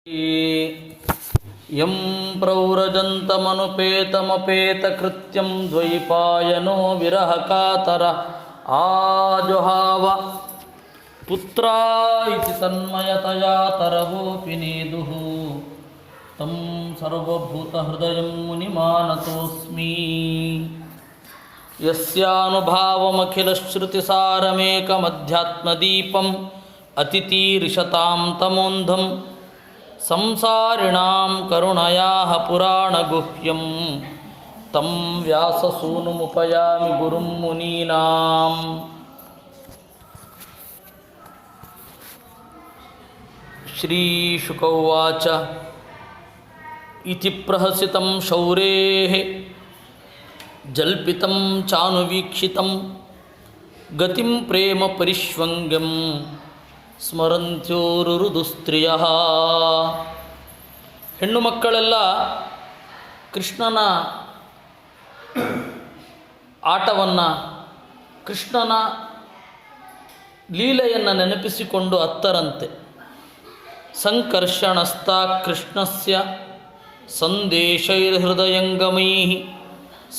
M ಪ್ರವ್ರಜಂತಮನುಪೇತಮಪೇತಕೃತ್ಯಂ ದ್ವೈಪಾಯನೋ ವಿರಹಕಾತರ ಆಜುಹಾವ ಪುತ್ರಾ ಇತಿ ತನ್ಮಯತಯಾ ತರವೋಪಿ ನೇದುಃ ತಂ ಸರ್ವಭೂತಹೃದಯಂ ಮುನಿಮಾನತೋಸ್ಮಿ ಯಸ್ಯಾನುಭಾವಮಖಿಲಶ್ರುತಿಸಾರಮೇಕಮಧ್ಯಾತ್ಮದೀಪಂ ಅತಿತೀರ್ಷತಾಂ ತಮೋಂಧಂ ಸಂಸಾರಿಣಾಂ ಕರುಣಯಾಃ ಪುರಾಣಗುಹ್ಯಂ ತಂ ವ್ಯಾಸಸೂನುಮುಪಯಾಮಿ ಗುರುಂ ಮುನೀನಾಂ. ಶ್ರೀಶುಕ ಉವಾಚ ಇತಿ ಪ್ರಹಸಿತಂ ಶೌರೇಃ ಜಲ್ಪಿತಂ ಚಾನುವೀಕ್ಷಿತಂ ಗತಿಂ ಪ್ರೇಮ ಪರಿಷ್ವಂಗ್ಯಂ ಸ್ಮರಂತ್ಯೋರುರುದುಸ್ತ್ರಿಯಃ. ಹೆಣ್ಣು ಮಕ್ಕಳೆಲ್ಲ ಕೃಷ್ಣನ ಆಟವನ್ನು, ಕೃಷ್ಣನ ಲೀಲೆಯನ್ನು ನೆನಪಿಸಿಕೊಂಡು ಅತ್ತರಂತೆ. ಸಂಕರ್ಷಣಸ್ತಾ ಕೃಷ್ಣಸ್ಯ ಸಂದೇಶೈರ್ಹೃದಯಂಗಮೈಃ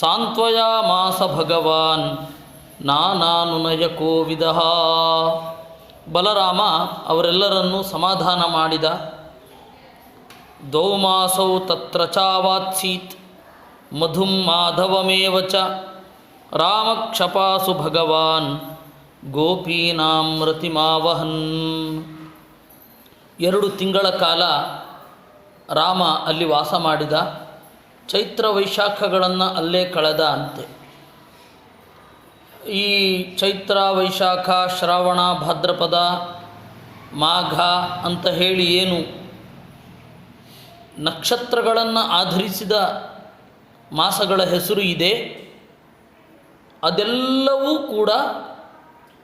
ಸಾಂತ್ವಯಾಮಾಸ ಭಗವಾನ್ ನಾನಾನುನಯ ಕೋವಿದಃ. ಬಲರಾಮ ಅವರೆಲ್ಲರನ್ನೂ ಸಮಾಧಾನ ಮಾಡಿದ. ದೌಮಾಸೌ ತತ್ರ ಚಾವಾತ್ಸೀತ್ ಮಧುಂ ಮಾಧವಮೇವ ಚ ರಾಮಕ್ಷಪಾಸು ಭಗವಾನ್ ಗೋಪೀನಾಂ ರತಿಮಾವಹನ್. 2 ತಿಂಗಳ ಕಾಲ ರಾಮ ಅಲ್ಲಿ ವಾಸ ಮಾಡಿದ. ಚೈತ್ರ ವೈಶಾಖಗಳನ್ನು ಅಲ್ಲೇ ಕಳೆದ ಅಂತೆ. ಈ ಚೈತ್ರ, ವೈಶಾಖ, ಶ್ರಾವಣ, ಭಾದ್ರಪದ, ಮಾಘ ಅಂತ ಹೇಳಿ ಏನು ನಕ್ಷತ್ರಗಳನ್ನು ಆಧರಿಸಿದ ಮಾಸಗಳ ಹೆಸರು ಇದೆ, ಅದೆಲ್ಲವೂ ಕೂಡ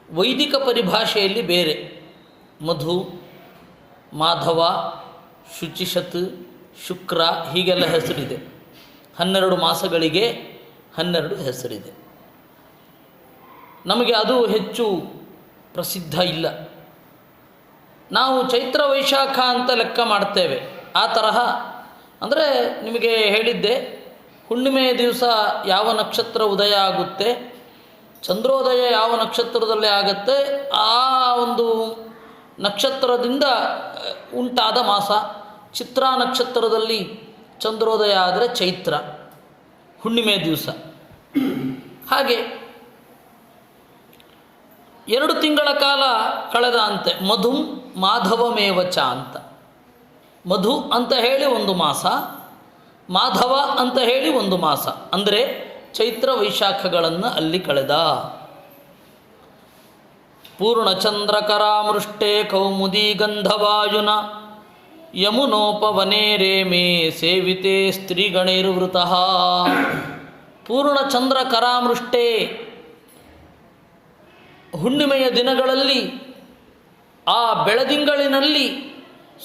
ವೈದಿಕ ಪರಿಭಾಷೆಯಲ್ಲಿ ಬೇರೆ. ಮಧು, ಮಾಧವ, ಶುಚಿಷತ್, ಶುಕ್ರ ಹೀಗೆಲ್ಲ ಹೆಸರಿದೆ. 12 ಮಾಸಗಳಿಗೆ 12 ಹೆಸರಿದೆ. ನಮಗೆ ಅದು ಹೆಚ್ಚು ಪ್ರಸಿದ್ಧ ಇಲ್ಲ. ನಾವು ಚೈತ್ರ ವೈಶಾಖ ಅಂತ ಲೆಕ್ಕ ಮಾಡ್ತೇವೆ. ಆ ತರಹ ಅಂದರೆ ನಿಮಗೆ ಹೇಳಿದ್ದೆ, ಹುಣ್ಣಿಮೆಯ ದಿವಸ ಯಾವ ನಕ್ಷತ್ರ ಉದಯ ಆಗುತ್ತೆ, ಚಂದ್ರೋದಯ ಯಾವ ನಕ್ಷತ್ರದಲ್ಲಿ ಆಗುತ್ತೆ, ಆ ಒಂದು ನಕ್ಷತ್ರದಿಂದ ಉಂಟಾದ ಮಾಸ. ಚಿತ್ರಾ ನಕ್ಷತ್ರದಲ್ಲಿ ಚಂದ್ರೋದಯ ಆದರೆ ಚೈತ್ರ, ಹುಣ್ಣಿಮೆಯ ದಿವಸ. ಹಾಗೆ 2 ತಿಂಗಳ ಕಾಲ ಕಳೆದ ಅಂತೆ. ಮಧು ಮಾಧವಮೇವಚ ಅಂತ. ಮಧು ಅಂತ ಹೇಳಿ ಒಂದು ಮಾಸ, ಮಾಧವ ಅಂತ ಹೇಳಿ ಒಂದು ಮಾಸ, ಅಂದರೆ ಚೈತ್ರ ವೈಶಾಖಗಳನ್ನು ಅಲ್ಲಿ ಕಳೆದ. ಪೂರ್ಣಚಂದ್ರಕರಾಮೃಷ್ಟೇ ಕೌಮುದೀ ಗಂಧವಾಯುನ ಯಮುನೋಪವನೇ ರೇಮೇ ಸೇವಿತೆ ಸ್ತ್ರೀಗಣೈರ್ವೃತಃ. ಪೂರ್ಣಚಂದ್ರ ಕರಾಮೃಷ್ಟೇ, ಹುಣ್ಣಿಮೆಯ ದಿನಗಳಲ್ಲಿ ಆ ಬೆಳದಿಂಗಳಿನಲ್ಲಿ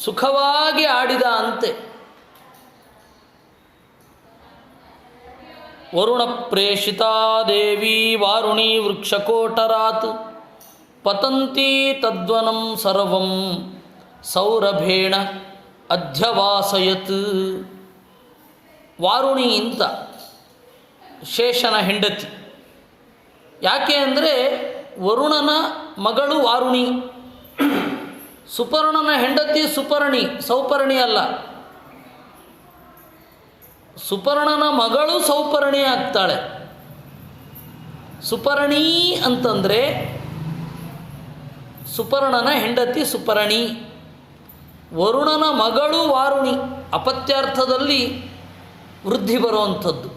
ಸುಖವಾಗಿ ಆಡಿದ ಅಂತೆ. ವರುಣ ಪ್ರೇಷಿತಾ ದೇವಿ ವಾರುಣಿ ವೃಕ್ಷಕೋಟರಾತ್ ಪತಂತಿ ತದ್ವನಂ ಸರ್ವಂ ಸೌರಭೇಣ ಅಧ್ಯವಾಸಯತ್. ವಾರುಣಿ ಅಂತ ಶೇಷನ ಹೆಂಡತಿ. ಯಾಕೆ ಅಂದರೆ ವರುಣನ ಮಗಳು ವಾರುಣಿ, ಸುಪರ್ಣನ ಹೆಂಡತಿ ಸುಪರ್ಣಿ, ಸೌಪರ್ಣಿ ಅಲ್ಲ. ಸುಪರ್ಣನ ಮಗಳು ಸೌಪರ್ಣಿ ಆಗ್ತಾಳೆ. ಸುಪರ್ಣಿ ಅಂತಂದರೆ ಸುಪರ್ಣನ ಹೆಂಡತಿ ಸುಪರ್ಣಿ, ವರುಣನ ಮಗಳು ವಾರುಣಿ. ಅಪತ್ಯಾರ್ಥದಲ್ಲಿ ವೃದ್ಧಿ ಬರುವಂಥದ್ದು.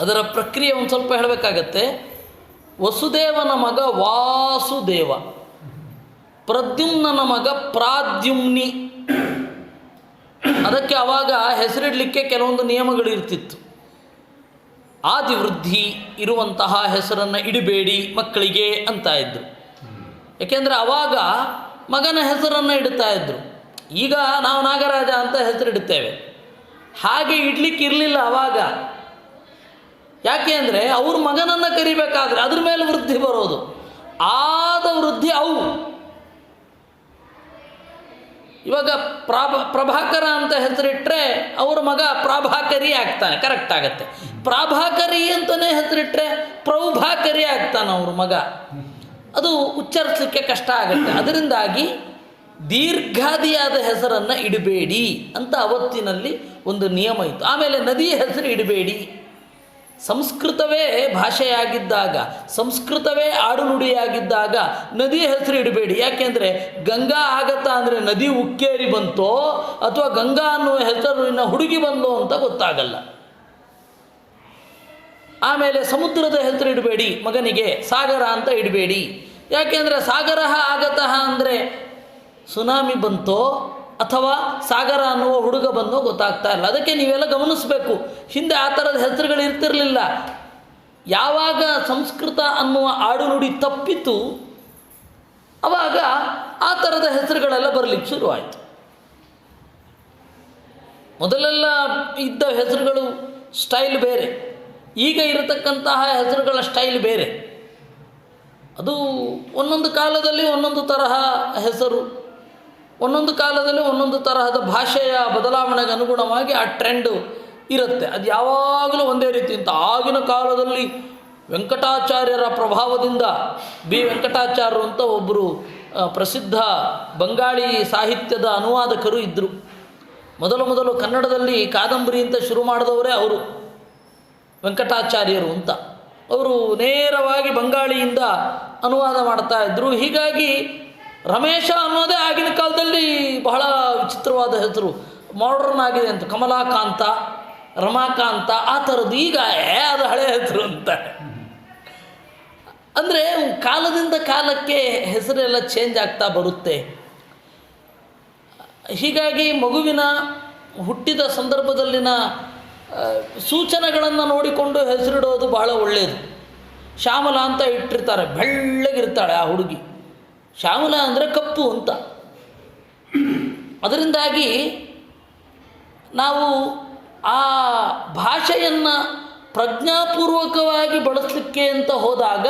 ಅದರ ಪ್ರಕ್ರಿಯೆ ಒಂದು ಸ್ವಲ್ಪ ಹೇಳಬೇಕಾಗತ್ತೆ. ವಸುದೇವನ ಮಗ ವಾಸುದೇವ, ಪ್ರದ್ಯುಮ್ನನ ಮಗ ಪ್ರಾದ್ಯುಮ್ನಿ. ಅದಕ್ಕೆ ಆವಾಗ ಹೆಸರಿಡಲಿಕ್ಕೆ ಕೆಲವೊಂದು ನಿಯಮಗಳಿರ್ತಿತ್ತು. ಆದಿವೃದ್ಧಿ ಇರುವಂತಹ ಹೆಸರನ್ನು ಇಡಬೇಡಿ ಮಕ್ಕಳಿಗೆ ಅಂತ ಇದ್ದರು. ಏಕೆಂದರೆ ಆವಾಗ ಮಗನ ಹೆಸರನ್ನು ಇಡ್ತಾ ಇದ್ದರು. ಈಗ ನಾವು ನಾಗರಾಜ ಅಂತ ಹೆಸರಿಡುತ್ತೇವೆ, ಹಾಗೆ ಇಡ್ಲಿಕ್ಕೆ ಇರಲಿಲ್ಲ ಆವಾಗ. ಯಾಕೆ ಅಂದರೆ ಅವ್ರ ಮಗನನ್ನು ಕರಿಬೇಕಾದ್ರೆ ಅದ್ರ ಮೇಲೆ ವೃದ್ಧಿ ಬರೋದು. ಆದ ವೃದ್ಧಿ ಅವು ಇವಾಗ ಪ್ರಭಾಕರ ಅಂತ ಹೆಸರಿಟ್ಟರೆ ಅವರ ಮಗ ಪ್ರಾಭಾಕರಿ ಆಗ್ತಾನೆ, ಕರೆಕ್ಟ್ ಆಗುತ್ತೆ. ಪ್ರಾಭಾಕರಿ ಅಂತಲೇ ಹೆಸರಿಟ್ಟರೆ ಪ್ರೌಭಾಕರಿ ಆಗ್ತಾನೆ ಅವ್ರ ಮಗ, ಅದು ಉಚ್ಚರಿಸಲಿಕ್ಕೆ ಕಷ್ಟ ಆಗುತ್ತೆ. ಅದರಿಂದಾಗಿ ದೀರ್ಘಾದಿಯಾದ ಹೆಸರನ್ನು ಇಡಬೇಡಿ ಅಂತ ಅವತ್ತಿನಲ್ಲಿ ಒಂದು ನಿಯಮ ಇತ್ತು. ಆಮೇಲೆ ನದಿಯ ಹೆಸರು ಇಡಬೇಡಿ. ಸಂಸ್ಕೃತವೇ ಭಾಷೆಯಾಗಿದ್ದಾಗ, ಸಂಸ್ಕೃತವೇ ಆಡುನುಡಿಯಾಗಿದ್ದಾಗ ನದಿಯ ಹೆಸರು ಇಡಬೇಡಿ. ಯಾಕೆಂದರೆ ಗಂಗಾ ಆಗತ್ತಾ ಅಂದರೆ ನದಿ ಉಕ್ಕೇರಿ ಬಂತೋ ಅಥವಾ ಗಂಗಾ ಅನ್ನುವ ಹೆಸರಿನ ಹುಡುಗಿ ಬಂದೋ ಅಂತ ಗೊತ್ತಾಗಲ್ಲ. ಆಮೇಲೆ ಸಮುದ್ರದ ಹೆಸರು ಇಡಬೇಡಿ ಮಗನಿಗೆ, ಸಾಗರ ಅಂತ ಇಡಬೇಡಿ. ಯಾಕೆಂದರೆ ಸಾಗರ ಆಗತಃ ಅಂದರೆ ಸುನಾಮಿ ಬಂತೋ ಅಥವಾ ಸಾಗರ ಅನ್ನುವ ಹುಡುಗ ಬಂದೋ ಗೊತ್ತಾಗ್ತಾ ಇಲ್ಲ. ಅದಕ್ಕೆ ನೀವೆಲ್ಲ ಗಮನಿಸಬೇಕು, ಹಿಂದೆ ಆ ಥರದ ಹೆಸರುಗಳು ಇರ್ತಿರಲಿಲ್ಲ. ಯಾವಾಗ ಸಂಸ್ಕೃತ ಅನ್ನುವ ಆಡುನುಡಿ ತಪ್ಪಿತು ಆವಾಗ ಆ ಥರದ ಹೆಸರುಗಳೆಲ್ಲ ಬರಲಿಕ್ಕೆ ಶುರುವಾಯಿತು. ಮೊದಲೆಲ್ಲ ಇದ್ದ ಹೆಸರುಗಳು ಸ್ಟೈಲ್ ಬೇರೆ, ಈಗ ಇರತಕ್ಕಂತಹ ಹೆಸರುಗಳ ಸ್ಟೈಲ್ ಬೇರೆ. ಅದು ಒಂದೊಂದು ಕಾಲದಲ್ಲಿ ಒಂದೊಂದು ತರಹ ಹೆಸರು, ಒಂದೊಂದು ಕಾಲದಲ್ಲಿ ಒಂದೊಂದು ತರಹದ ಭಾಷೆಯ ಬದಲಾವಣೆಗೆ ಅನುಗುಣವಾಗಿ ಆ ಟ್ರೆಂಡು ಇರುತ್ತೆ. ಅದು ಯಾವಾಗಲೂ ಒಂದೇ ರೀತಿ ಅಂತ. ಆಗಿನ ಕಾಲದಲ್ಲಿ ವೆಂಕಟಾಚಾರ್ಯರ ಪ್ರಭಾವದಿಂದ ಬಿ ವೆಂಕಟಾಚಾರ್ಯರು ಅಂತ ಒಬ್ಬರು ಪ್ರಸಿದ್ಧ ಬಂಗಾಳಿ ಸಾಹಿತ್ಯದ ಅನುವಾದಕರು ಇದ್ದರು. ಮೊದಲು ಕನ್ನಡದಲ್ಲಿ ಕಾದಂಬರಿ ಅಂತ ಶುರು ಮಾಡಿದವರೇ ಅವರು, ವೆಂಕಟಾಚಾರ್ಯರು ಅಂತ. ಅವರು ನೇರವಾಗಿ ಬಂಗಾಳಿಯಿಂದ ಅನುವಾದ ಮಾಡ್ತಾ ಇದ್ದರು. ಹೀಗಾಗಿ ರಮೇಶ ಅನ್ನೋದೇ ಆಗಿನ ಕಾಲದಲ್ಲಿ ಬಹಳ ವಿಚಿತ್ರವಾದ ಹೆಸರು, ಮಾಡರ್ನ್ ಆಗಿದೆ ಅಂತ. ಕಮಲಾಕಾಂತ, ರಮಾಕಾಂತ ಆ ಥರದ್ದು. ಈಗ ಅದು ಹಳೆಯ ಹೆಸರು ಅಂತ. ಅಂದರೆ ಕಾಲದಿಂದ ಕಾಲಕ್ಕೆ ಹೆಸರೆಲ್ಲ ಚೇಂಜ್ ಆಗ್ತಾ ಬರುತ್ತೆ. ಹೀಗಾಗಿ ಮಗುವಿನ ಹುಟ್ಟಿದ ಸಂದರ್ಭದಲ್ಲಿನ ಸೂಚನೆಗಳನ್ನು ನೋಡಿಕೊಂಡು ಹೆಸರಿಡೋದು ಬಹಳ ಒಳ್ಳೆಯದು. ಶ್ಯಾಮಲ ಅಂತ ಇಟ್ಟಿರ್ತಾರೆ, ಬೆಳ್ಳಗಿರ್ತಾಳೆ ಆ ಹುಡುಗಿ. ಶ್ಯಾಮಲ ಅಂದರೆ ಕಪ್ಪು ಅಂತ. ಅದರಿಂದಾಗಿ ನಾವು ಆ ಭಾಷೆಯನ್ನು ಪ್ರಜ್ಞಾಪೂರ್ವಕವಾಗಿ ಬಳಸಲಿಕ್ಕೆ ಅಂತ ಹೋದಾಗ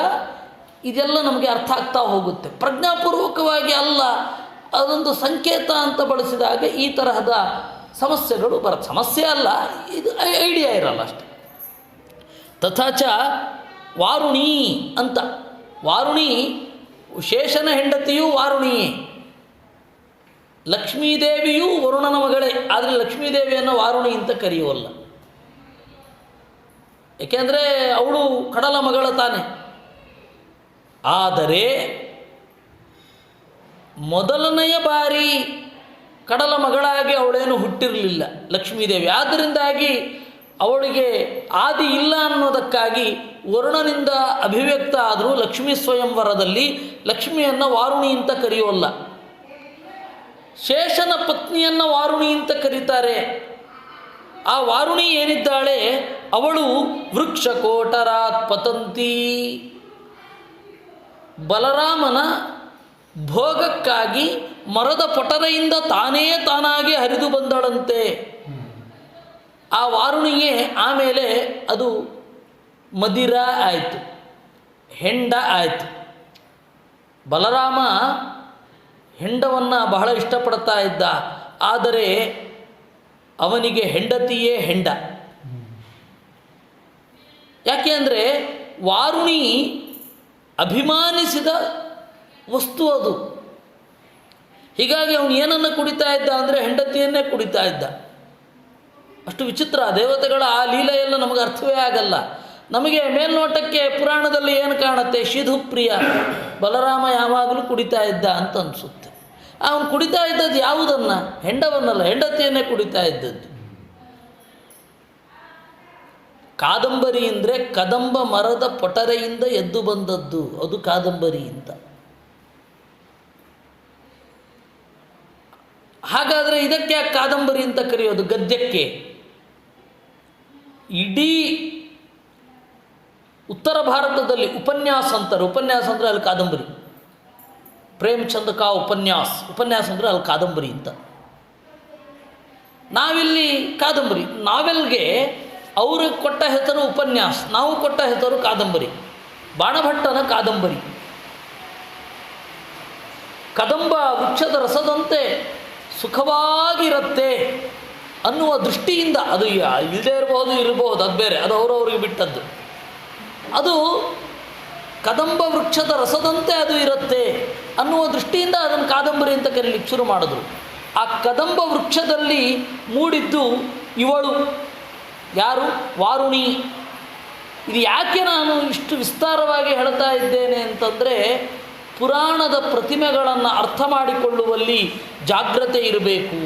ಇದೆಲ್ಲ ನಮಗೆ ಅರ್ಥ ಆಗ್ತಾ ಹೋಗುತ್ತೆ. ಪ್ರಜ್ಞಾಪೂರ್ವಕವಾಗಿ ಅಲ್ಲ, ಅದೊಂದು ಸಂಕೇತ ಅಂತ ಬಳಸಿದಾಗ ಈ ತರಹದ ಸಮಸ್ಯೆಗಳು ಬರುತ್ತೆ. ಸಮಸ್ಯೆ ಅಲ್ಲ, ಇದು ಐಡಿಯಾ ಇರಲ್ಲ ಅಷ್ಟೆ. ತಥಾಚ ವಾರುಣಿ ಅಂತ, ವಾರುಣಿ ಶೇಷನ ಹೆಂಡತಿಯೂ ವಾರುಣಿಯೇ, ಲಕ್ಷ್ಮೀದೇವಿಯೂ ವರುಣನ ಮಗಳೇ. ಆದರೆ ಲಕ್ಷ್ಮೀದೇವಿಯನ್ನು ವಾರುಣಿ ಅಂತ ಕರೆಯುವಲ್ಲ, ಏಕೆಂದರೆ ಅವಳು ಕಡಲ ಮಗಳ ತಾನೆ. ಆದರೆ ಮೊದಲನೆಯ ಬಾರಿ ಕಡಲ ಮಗಳಾಗಿ ಅವಳೇನು ಹುಟ್ಟಿರಲಿಲ್ಲ ಲಕ್ಷ್ಮೀದೇವಿ. ಆದ್ದರಿಂದಾಗಿ ಅವಳಿಗೆ ಆದಿ ಇಲ್ಲ ಅನ್ನೋದಕ್ಕಾಗಿ ವರುಣನಿಂದ ಅಭಿವ್ಯಕ್ತ ಆದರೂ ಲಕ್ಷ್ಮೀ ಸ್ವಯಂವರದಲ್ಲಿ ಲಕ್ಷ್ಮಿಯನ್ನು ವಾರುಣಿ ಅಂತ ಕರೆಯೋಲ್ಲ. ಶೇಷನ ಪತ್ನಿಯನ್ನು ವಾರುಣಿ ಅಂತ ಕರೀತಾರೆ. ಆ ವಾರುಣಿ ಏನಿದ್ದಾಳೆ ಅವಳು ವೃಕ್ಷಕೋಟರಾತ್ ಪತಂತಿ, ಬಲರಾಮನ ಭೋಗಕ್ಕಾಗಿ ಮರದ ಪೊಟರೆಯಿಂದ ತಾನಾಗಿ ಹರಿದು ಬಂದಳಂತೆ. ಆ ವಾರುಣಿಗೆ ಆಮೇಲೆ ಅದು ಮದಿರ ಆಯಿತು, ಹೆಂಡ ಆಯಿತು. ಬಲರಾಮ ಹೆಂಡವನ್ನು ಬಹಳ ಇಷ್ಟಪಡ್ತಾ ಇದ್ದ, ಆದರೆ ಅವನಿಗೆ ಹೆಂಡತಿಯೇ ಹೆಂಡ. ಯಾಕೆ ಅಂದರೆ ವಾರುಣಿ ಅಭಿಮಾನಿಸಿದ ವಸ್ತು ಅದು. ಹೀಗಾಗಿ ಅವನು ಏನನ್ನು ಕುಡಿತಾ ಇದ್ದ ಅಂದರೆ ಹೆಂಡತಿಯನ್ನೇ ಕುಡಿತಾ ಇದ್ದ. ಅಷ್ಟು ವಿಚಿತ್ರ. ದೇವತೆಗಳ ಆ ಲೀಲೆಯೆಲ್ಲ ನಮಗೆ ಅರ್ಥವೇ ಆಗಲ್ಲ. ನಮಗೆ ಮೇಲ್ನೋಟಕ್ಕೆ ಪುರಾಣದಲ್ಲಿ ಏನು ಕಾಣುತ್ತೆ, ಶಿಧುಪ್ರಿಯ ಬಲರಾಮ ಯಾವಾಗಲೂ ಕುಡಿತಾ ಇದ್ದ ಅಂತ ಅನಿಸುತ್ತೆ. ಅವನು ಕುಡಿತಾ ಇದ್ದದ್ದು ಯಾವುದನ್ನು? ಹೆಂಡವನ್ನಲ್ಲ, ಹೆಂಡತಿಯನ್ನೇ ಕುಡಿತಾ ಇದ್ದದ್ದು. ಕಾದಂಬರಿ ಅಂದರೆ ಕದಂಬ ಮರದ ಪೊಟರೆಯಿಂದ ಎದ್ದು ಬಂದದ್ದು, ಅದು ಕಾದಂಬರಿ ಅಂತ. ಹಾಗಾದರೆ ಇದಕ್ಕೆ ಯಾಕೆ ಕಾದಂಬರಿ ಅಂತ ಕರೆಯೋದು? ಗದ್ಯಕ್ಕೆ. ಇಡೀ ಉತ್ತರ ಭಾರತದಲ್ಲಿ ಉಪನ್ಯಾಸ ಅಂತಾರೆ. ಉಪನ್ಯಾಸ ಅಂದರೆ ಅಲ್ಲಿ ಕಾದಂಬರಿ. ಪ್ರೇಮಚಂದ್ರ ಕಾ ಉಪನ್ಯಾಸ ಅಂದರೆ ಅಲ್ಲಿ ಕಾದಂಬರಿ ಅಂತ. ನಾವಿಲ್ಲಿ ಕಾದಂಬರಿ, ನಾವೆಲ್ಗೆ ಅವರು ಕೊಟ್ಟ ಹೆಸರು ಉಪನ್ಯಾಸ, ನಾವು ಕೊಟ್ಟ ಹೆಸರು ಕಾದಂಬರಿ. ಬಾಣಭಟ್ಟನ ಕಾದಂಬರಿ. ಕದಂಬ ವೃಕ್ಷದ ರಸದಂತೆ ಸುಖವಾಗಿರುತ್ತೆ ಅನ್ನುವ ದೃಷ್ಟಿಯಿಂದ, ಅದು ಇಲ್ಲದೇ ಇರಬಹುದು, ಅದು ಬೇರೆ, ಅದು ಅವರವರಿಗೆ ಬಿಟ್ಟದ್ದು. ಅದು ಕದಂಬ ವೃಕ್ಷದ ರಸದಂತೆ ಅದು ಇರುತ್ತೆ ಅನ್ನುವ ದೃಷ್ಟಿಯಿಂದ ಅದನ್ನು ಕಾದಂಬರಿ ಅಂತ ಕರೀಲಿಕ್ಕೆ ಶುರು ಮಾಡಿದ್ರು. ಆ ಕದಂಬ ವೃಕ್ಷದಲ್ಲಿ ಮೂಡಿದ್ದು ಇವಳು ಯಾರು? ವಾರುಣಿ. ಇದು ಯಾಕೆ ನಾನು ಇಷ್ಟು ವಿಸ್ತಾರವಾಗಿ ಹೇಳ್ತಾ ಇದ್ದೇನೆ ಅಂತಂದರೆ, ಪುರಾಣದ ಪ್ರತಿಮೆಗಳನ್ನು ಅರ್ಥ ಮಾಡಿಕೊಳ್ಳುವಲ್ಲಿ ಜಾಗ್ರತೆ ಇರಬೇಕು.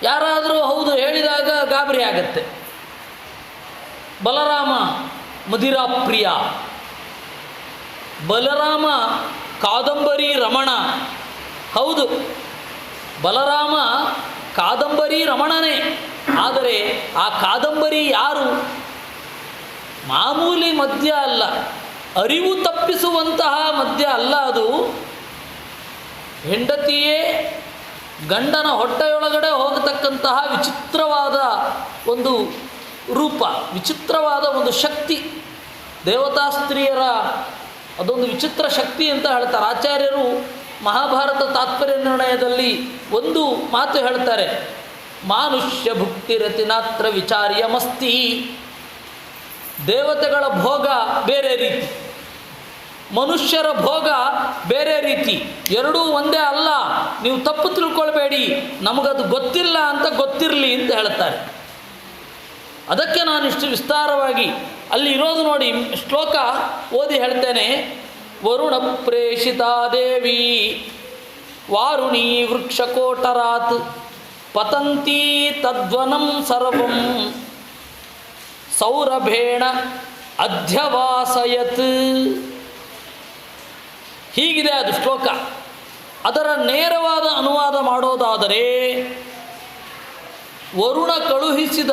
ಯಾರಾದರೂ ಹೌದು ಹೇಳಿದಾಗ ಗಾಬರಿ ಆಗತ್ತೆ. ಬಲರಾಮ ಮದಿರಾಪ್ರಿಯ, ಬಲರಾಮ ಕಾದಂಬರಿ ರಮಣ. ಹೌದು, ಬಲರಾಮ ಕಾದಂಬರಿ ರಮಣನೇ. ಆದರೆ ಆ ಕಾದಂಬರಿ ಯಾರು? ಮಾಮೂಲಿ ಮದ್ಯ ಅಲ್ಲ, ಅರಿವು ತಪ್ಪಿಸುವಂತಹ ಮದ್ಯ ಅಲ್ಲ. ಅದು ಹೆಂಡತಿಯೇ ಗಂಡನ ಹೊಟ್ಟೆಯೊಳಗಡೆ ಹೋಗತಕ್ಕಂತಹ ವಿಚಿತ್ರವಾದ ಒಂದು ರೂಪ, ವಿಚಿತ್ರವಾದ ಒಂದು ಶಕ್ತಿ. ದೇವತಾ ಸ್ತ್ರೀಯರ ಅದೊಂದು ವಿಚಿತ್ರ ಶಕ್ತಿ ಅಂತ ಹೇಳ್ತಾರೆ ಆಚಾರ್ಯರು. ಮಹಾಭಾರತ ತಾತ್ಪರ್ಯ ನಿರ್ಣಯದಲ್ಲಿ ಒಂದು ಮಾತು ಹೇಳ್ತಾರೆ, ಮಾನುಷ್ಯ ಭುಕ್ತಿರತಿನಾತ್ರ ವಿಚಾರ್ಯಮಸ್ತಿ. ದೇವತೆಗಳ ಭೋಗ ಬೇರೆ ರೀತಿ, ಮನುಷ್ಯರ ಭೋಗ ಬೇರೆ ರೀತಿ, ಎರಡೂ ಒಂದೇ ಅಲ್ಲ. ನೀವು ತಪ್ಪು ತಿಳ್ಕೊಳ್ಬೇಡಿ, ನಮಗದು ಗೊತ್ತಿಲ್ಲ ಅಂತ ಗೊತ್ತಿರಲಿ ಅಂತ ಹೇಳ್ತಾರೆ. ಅದಕ್ಕೆ ನಾನಿಷ್ಟು ವಿಸ್ತಾರವಾಗಿ ಅಲ್ಲಿ ಇರೋದು ನೋಡಿ, ಶ್ಲೋಕ ಓದಿ ಹೇಳ್ತೇನೆ. ವರುಣ ಪ್ರೇಷಿತಾ ದೇವಿ ವಾರುಣಿ ವೃಕ್ಷಕೋಟರಾತ್ ಪತಂತೀ ತದ್ವನಂ ಸರ್ವಂ ಸೌರಭೇಣ ಅಧ್ಯವಾಸಯತ್. ಹೀಗಿದೆ ಅದು ಶ್ಲೋಕ. ಅದರ ನೇರವಾದ ಅನುವಾದ ಮಾಡೋದಾದರೆ, ವರುಣ ಕಳುಹಿಸಿದ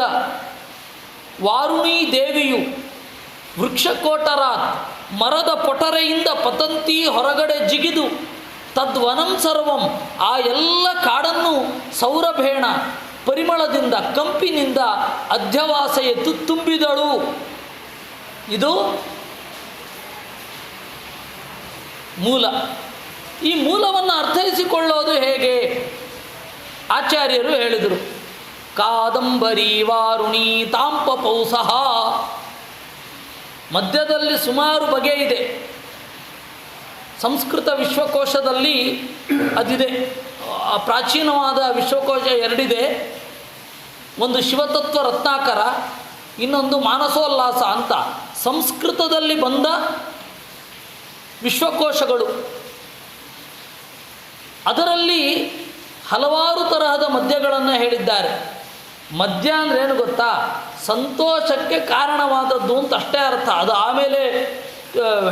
ವಾರುಣಿ ದೇವಿಯು ವೃಕ್ಷಕೋಟರಾತ್ ಮರದ ಪೊಟರೆಯಿಂದ ಪತಂತಿ ಹೊರಗಡೆ ಜಿಗಿದು ತದ್ವನಂ ಸರ್ವಂ ಆ ಎಲ್ಲ ಕಾಡನ್ನು ಸೌರಭೇಣ ಪರಿಮಳದಿಂದ ಕಂಪಿನಿಂದ ಅಧ್ಯವಾಸೆಯತ್ತು ತುಂಬಿದಳು. ಇದು ಮೂಲ. ಈ ಮೂಲವನ್ನು ಅರ್ಥೈಸಿಕೊಳ್ಳೋದು ಹೇಗೆ? ಆಚಾರ್ಯರು ಹೇಳಿದರು, ಕಾದಂಬರಿ ವಾರುಣಿ ತಾಂಪಪೌಸಃ. ಮಧ್ಯದಲ್ಲಿ ಸುಮಾರು ಬಗೆ ಇದೆ. ಸಂಸ್ಕೃತ ವಿಶ್ವಕೋಶದಲ್ಲಿ ಅದಿದೆ, ಪ್ರಾಚೀನವಾದ ವಿಶ್ವಕೋಶ ಎರಡಿದೆ. ಒಂದು ಶಿವತತ್ವ ರತ್ನಾಕರ, ಇನ್ನೊಂದು ಮಾನಸೋಲ್ಲಾಸ ಅಂತ ಸಂಸ್ಕೃತದಲ್ಲಿ ಬಂದ ವಿಶ್ವಕೋಶಗಳು. ಅದರಲ್ಲಿ ಹಲವಾರು ತರಹದ ಮದ್ಯಗಳನ್ನು ಹೇಳಿದ್ದಾರೆ. ಮದ್ಯ ಅಂದರೆ ಏನು ಗೊತ್ತಾ? ಸಂತೋಷಕ್ಕೆ ಕಾರಣವಾದದ್ದು ಅಂತ ಅಷ್ಟೇ ಅರ್ಥ. ಅದು ಆಮೇಲೆ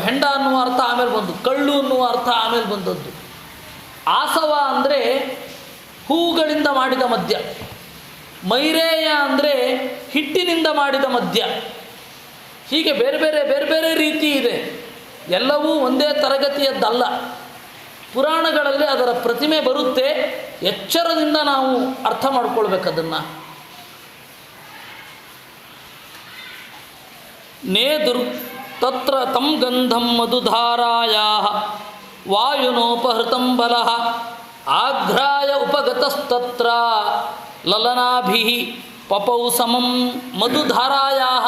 ಹೆಂಡ ಅನ್ನುವ ಅರ್ಥ ಆಮೇಲೆ ಬಂದು, ಕಳ್ಳು ಅನ್ನುವ ಅರ್ಥ ಆಮೇಲೆ ಬಂದದ್ದು. ಆಸವ ಅಂದರೆ ಹೂಗಳಿಂದ ಮಾಡಿದ ಮದ್ಯ, ಮೈರೇಯ ಅಂದರೆ ಹಿಟ್ಟಿನಿಂದ ಮಾಡಿದ ಮದ್ಯ. ಹೀಗೆ ಬೇರೆ ಬೇರೆ ಬೇರೆ ಬೇರೆ ರೀತಿ ಇದೆ. ಎಲ್ಲವೂ ಒಂದೇ ತರಗತಿಯದ್ದಲ್ಲ. ಪುರಾಣಗಳಲ್ಲಿ ಅದರ ಪ್ರತಿಮೆ ಬರುತ್ತೆ. ಎಚ್ಚರದಿಂದ ನಾವು ಅರ್ಥ ಮಾಡ್ಕೊಳ್ಬೇಕದನ್ನು. ನೇದುರ್ ತತ್ರ ತಂ ಗಂಧಂ ಮಧುಧಾರಾಯಾಃ ವಾಯುನೋಪಹೃತಂ ಬಲಃ ಆಘ್ರಾಯ ಉಪಗತಸ್ತತ್ರ ಲಲನಾಭಿಃ ಪಪೌ ಸಮಂ. ಮಧುಧಾರಾಯಾಃ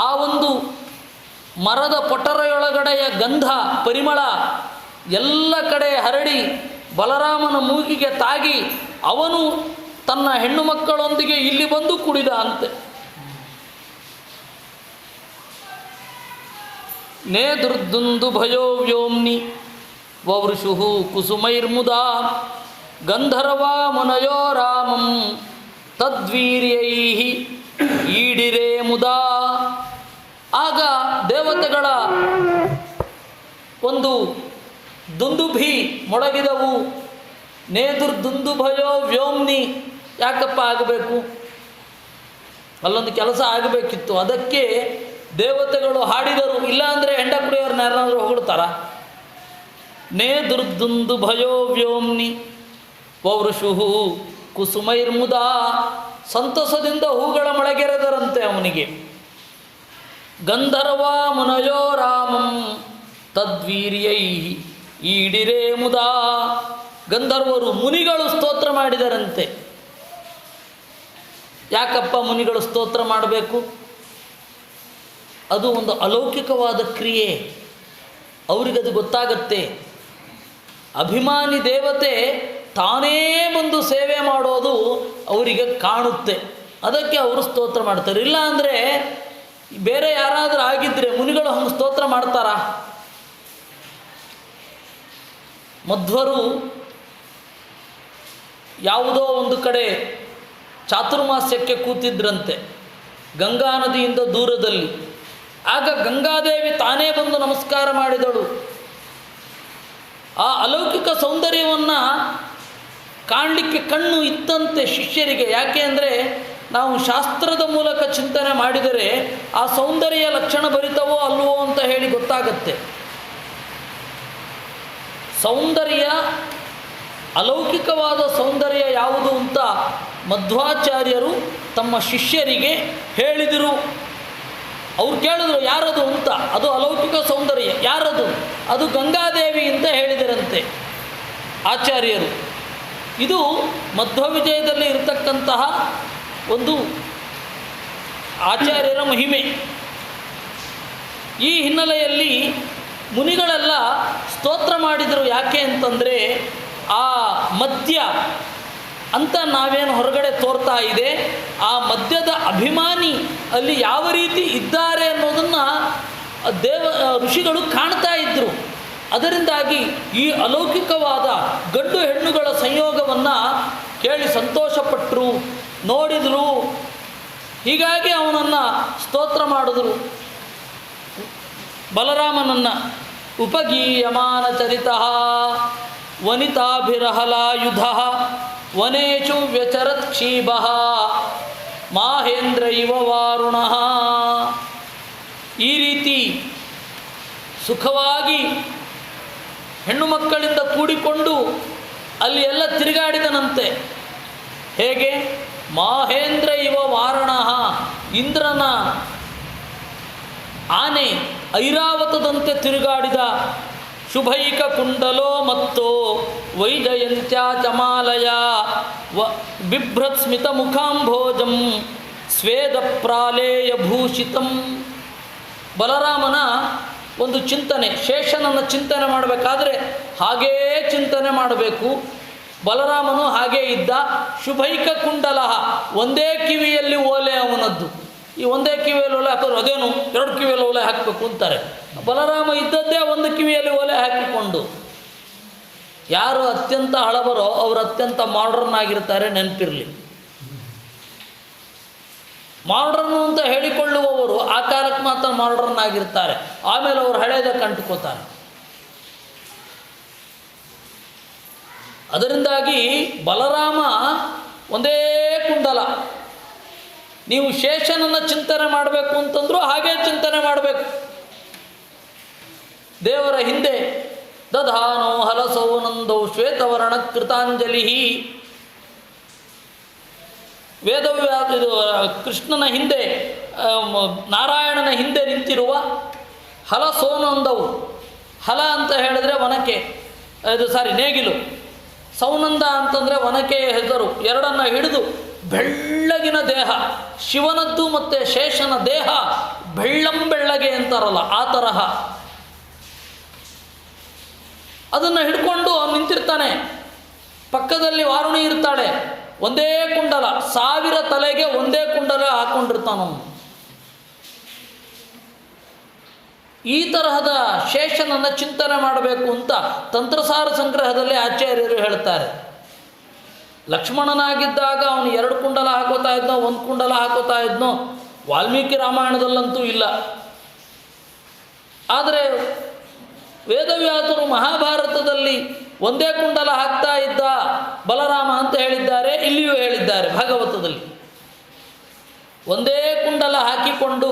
ಆ ಒಂದು ಮರದ ಪೊಟರೆಯೊಳಗಡೆಯ ಗಂಧ ಪರಿಮಳ ಎಲ್ಲ ಕಡೆ ಹರಡಿ ಬಲರಾಮನ ಮೂಗಿಗೆ ತಾಗಿ ಅವನು ತನ್ನ ಹೆಣ್ಣು ಮಕ್ಕಳೊಂದಿಗೆ ಇಲ್ಲಿ ಬಂದು ಕುಡಿದ ಅಂತೆ. ನೇದುರ್ದುಂದು ಭಯೋ ವ್ಯೋಮ್ನಿ ವವೃಷು ಕುಸುಮೈರ್ಮುದಾ ಗಂಧರ್ವಾ ಮುನಯೋ ರಾಮಂ ತದ್ವೀರ್ಯೈ ಈಡಿರೇ ಮುದಾ. ಆಗ ದೇವತೆಗಳ ಒಂದು ದುಂದುಭಿ ಮೊಳಗಿದವು. ನೇದುರ್ದುಂದುಭಯೋ ವ್ಯೋಮ್ನಿ. ಯಾಕಪ್ಪ ಆಗಬೇಕು? ಅಲ್ಲೊಂದು ಕೆಲಸ ಆಗಬೇಕಿತ್ತು, ಅದಕ್ಕೆ ದೇವತೆಗಳು ಹಾಡಿದರು. ಇಲ್ಲಾಂದರೆ ಹೆಂಡ ಕುಡಿಯೋರನ್ನ ಯಾರನ್ನಾದರೂ ಹೊಗಳ್ತಾರ? ನೇದುರ್ದುಂದುಭಯೋ ವ್ಯೋಮ್ನಿ ವವೃಷು ಕುಸುಮೈರ್ಮುದಾ. ಸಂತಸದಿಂದ ಹೂಗಳ ಮೊಳಗೆರೆದರಂತೆ ಅವನಿಗೆ. ಗಂಧರ್ವ ಮುನಯೋ ರಾಮಂ ತದ್ವೀರ್ಯೈ ಈಡಿರೇ ಮುದಾ. ಗಂಧರ್ವರು ಮುನಿಗಳು ಸ್ತೋತ್ರ ಮಾಡಿದರಂತೆ. ಯಾಕಪ್ಪ ಮುನಿಗಳು ಸ್ತೋತ್ರ ಮಾಡಬೇಕು? ಅದು ಒಂದು ಅಲೌಕಿಕವಾದ ಕ್ರಿಯೆ, ಅವರಿಗದು ಗೊತ್ತಾಗತ್ತೆ. ಅಭಿಮಾನಿ ದೇವತೆ ತಾನೇ ಬಂದು ಸೇವೆ ಮಾಡೋದು ಅವರಿಗೆ ಕಾಣುತ್ತೆ, ಅದಕ್ಕೆ ಅವರು ಸ್ತೋತ್ರ ಮಾಡ್ತಾರೆ. ಇಲ್ಲ ಅಂದರೆ ಬೇರೆ ಯಾರಾದರೂ ಆಗಿದ್ದರೆ ಮುನಿಗಳು ಹಂಗೆ ಸ್ತೋತ್ರ ಮಾಡ್ತಾರಾ? ಮಧ್ವರು ಯಾವುದೋ ಒಂದು ಕಡೆ ಚಾತುರ್ಮಾಸ್ಯಕ್ಕೆ ಕೂತಿದ್ರಂತೆ ಗಂಗಾ ನದಿಯಿಂದ ದೂರದಲ್ಲಿ. ಆಗ ಗಂಗಾದೇವಿ ತಾನೇ ಬಂದು ನಮಸ್ಕಾರ ಮಾಡಿದಳು. ಆ ಅಲೌಕಿಕ ಸೌಂದರ್ಯವನ್ನು ಕಾಣಲಿಕ್ಕೆ ಕಣ್ಣು ಇತ್ತಂತೆ ಶಿಷ್ಯರಿಗೆ. ಯಾಕೆ ಅಂದರೆ ನಾವು ಶಾಸ್ತ್ರದ ಮೂಲಕ ಚಿಂತನೆ ಮಾಡಿದರೆ ಆ ಸೌಂದರ್ಯ ಲಕ್ಷಣ ಭರಿತವೋ ಅಲ್ವೋ ಅಂತ ಹೇಳಿ ಗೊತ್ತಾಗತ್ತೆ. ಸೌಂದರ್ಯ, ಅಲೌಕಿಕವಾದ ಸೌಂದರ್ಯ ಯಾವುದು ಅಂತ ಮಧ್ವಾಚಾರ್ಯರು ತಮ್ಮ ಶಿಷ್ಯರಿಗೆ ಹೇಳಿದರು. ಅವ್ರು ಕೇಳಿದ್ರು ಯಾರದು ಅಂತ. ಅದು ಅಲೌಕಿಕ ಸೌಂದರ್ಯ. ಯಾರದು? ಅದು ಗಂಗಾದೇವಿ ಅಂತ ಹೇಳಿದರಂತೆ ಆಚಾರ್ಯರು. ಇದು ಮಧ್ವವಿಜಯದಲ್ಲಿ ಇರತಕ್ಕಂತಹ ಒಂದು ಆಚಾರ್ಯರ ಮಹಿಮೆ. ಈ ಹಿನ್ನೆಲೆಯಲ್ಲಿ ಮುನಿಗಳೆಲ್ಲ ಸ್ತೋತ್ರ ಮಾಡಿದರು. ಯಾಕೆ ಅಂತಂದರೆ ಆ ಮದ್ಯ ಅಂತ ನಾವೇನು ಹೊರಗಡೆ ತೋರ್ತಾ ಇದೆ, ಆ ಮದ್ಯದ ಅಭಿಮಾನಿ ಅಲ್ಲಿ ಯಾವ ರೀತಿ ಇದ್ದಾರೆ ಅನ್ನೋದನ್ನು ಋಷಿಗಳು ಕಾಣ್ತಾ ಇದ್ದರು. ಅದರಿಂದಾಗಿ ಈ ಅಲೌಕಿಕವಾದ ಗಂಡು ಹೆಣ್ಣುಗಳ ಸಂಯೋಗವನ್ನು ಕೇಳಿ ಸಂತೋಷಪಟ್ಟರು, ನೋಡಿದರು. ಹೀಗಾಗಿ ಅವನನ್ನು ಸ್ತೋತ್ರ ಮಾಡಿದ್ರು. ಬಲರಾಮನನ್ನು ಉಪಗೀಯಮಾನ ಚರಿತಃ ವನಿತಾಭಿರಹಲಾಯುಧ ವನೇಶು ವ್ಯಚರತ್ ಕ್ಷೀಭಃ ಮಾಹೇಂದ್ರ ಇವ ವಾರುಣಃ. ಈ ರೀತಿ ಸುಖವಾಗಿ ಹೆಣ್ಣು ಮಕ್ಕಳಿಂದ ಕೂಡಿಕೊಂಡು ಅಲ್ಲಿ ಎಲ್ಲ ತಿರುಗಾಡಿದನಂತೆ. ಹೇಗೆ? ಮಾಹೇಂದ್ರ ಇವ ವಾರಣಃ, ಇಂದ್ರನ ಆನೆ ಐರಾವತದಂತೆ ತಿರುಗಾಡಿದ. ಶುಭೈಕ ಕುಂಡಲೋ ಮತ್ತು ವೈಜಯಂತ್ಯ ಚಮಾಲಯ ಬಿಭ್ರತ್ ಸ್ಮಿತ ಮುಖಾಂಭೋಜಂ ಸ್ವೇದ ಪ್ರಾಲೇಯ ಭೂಷಿತಂ. ಬಲರಾಮನ ಒಂದು ಚಿಂತನೆ, ಶೇಷನನ್ನು ಚಿಂತನೆ ಮಾಡಬೇಕಾದ್ರೆ ಹಾಗೇ ಚಿಂತನೆ ಮಾಡಬೇಕು. ಬಲರಾಮನು ಹಾಗೇ ಇದ್ದ. ಶುಭೈಕ ಕುಂಡಲ, ಒಂದೇ ಕಿವಿಯಲ್ಲಿ ಓಲೆ ಅವನದ್ದು. ಈ ಒಂದೇ ಕಿವಿಯಲ್ಲಿ ಓಲೆ ಹಾಕೋರು ಅದೇನು ಎರಡು ಕಿವಿಯಲ್ಲಿ ಓಲೆ ಹಾಕಬೇಕು ಅಂತಾರೆ. ಬಲರಾಮ ಇದ್ದದ್ದೇ ಒಂದು ಕಿವಿಯಲ್ಲಿ ಓಲೆ ಹಾಕಿಕೊಂಡು. ಯಾರು ಅತ್ಯಂತ ಹಳಬರೋ ಅವರು ಅತ್ಯಂತ ಮಾಡರ್ನ್ ಆಗಿರ್ತಾರೆ, ನೆನಪಿರಲಿ. ಮಾಡರ್ನು ಅಂತ ಹೇಳಿಕೊಳ್ಳುವವರು ಆ ಕಾಲಕ್ಕೆ ಮಾತ್ರ ಮಾಡರ್ನ್ ಆಗಿರ್ತಾರೆ, ಆಮೇಲೆ ಅವರು ಹಳೆಯದಕ್ಕೆ ಅಂಟ್ಕೋತಾರೆ. ಅದರಿಂದಾಗಿ ಬಲರಾಮ ಒಂದೇ ಕುಂಡಲ. ನೀವು ಶೇಷನನ್ನು ಚಿಂತನೆ ಮಾಡಬೇಕು ಅಂತಂದ್ರೂ ಹಾಗೇ ಚಿಂತನೆ ಮಾಡಬೇಕು. ದೇವರ ಹಿಂದೆ ದಧಾನೋ ಹಲಸೋ ನಂದೋ ಶ್ವೇತವರ್ಣ ಕೃತಾಂಜಲಿ. ಇದು ಕೃಷ್ಣನ ಹಿಂದೆ, ನಾರಾಯಣನ ಹಿಂದೆ ನಿಂತಿರುವ ಹಲಸೋನಂದವು. ಹಲ ಅಂತ ಹೇಳಿದ್ರೆ ವನಕೆ, ನೇಗಿಲು. ಸೌನಂದ ಅಂತಂದರೆ ವನಕೆಯ ಹೆಸರು. ಎರಡನ್ನು ಹಿಡಿದು ಬೆಳ್ಳಗಿನ ದೇಹ, ಶಿವನದ್ದು ಮತ್ತು ಶೇಷನ ದೇಹ ಬೆಳ್ಳಂಬೆಳ್ಳಗೆ ಅಂತಾರಲ್ಲ ಆ ತರಹ. ಅದನ್ನು ಹಿಡ್ಕೊಂಡು ಅವನು ನಿಂತಿರ್ತಾನೆ. ಪಕ್ಕದಲ್ಲಿ ವಾರುಣಿ ಇರ್ತಾಳೆ. ಒಂದೇ ಕುಂಡಲ, 1000 ತಲೆಗೆ ಒಂದೇ ಕುಂಡಲ ಹಾಕ್ಕೊಂಡಿರ್ತಾನವನು. ಈ ತರಹದ ಶೇಷನನ್ನು ಚಿಂತನೆ ಮಾಡಬೇಕು ಅಂತ ತಂತ್ರಸಾರ ಸಂಗ್ರಹದಲ್ಲಿ ಆಚಾರ್ಯರು ಹೇಳ್ತಾರೆ. ಲಕ್ಷ್ಮಣನಾಗಿದ್ದಾಗ ಅವನು 2 ಕುಂಡಲ ಹಾಕೋತಾ ಇದ್ನೋ 1 ಕುಂಡಲ ಹಾಕೋತಾ ಇದ್ನೋ ವಾಲ್ಮೀಕಿ ರಾಮಾಯಣದಲ್ಲಂತೂ ಇಲ್ಲ. ಆದರೆ ವೇದವ್ಯಾಸರು ಮಹಾಭಾರತದಲ್ಲಿ ಒಂದೇ ಕುಂಡಲ ಹಾಕ್ತಾ ಇದ್ದ ಬಲರಾಮ ಅಂತ ಹೇಳಿದ್ದಾರೆ, ಇಲ್ಲಿಯೂ ಹೇಳಿದ್ದಾರೆ ಭಾಗವತದಲ್ಲಿ. ಒಂದೇ ಕುಂಡಲ ಹಾಕಿಕೊಂಡು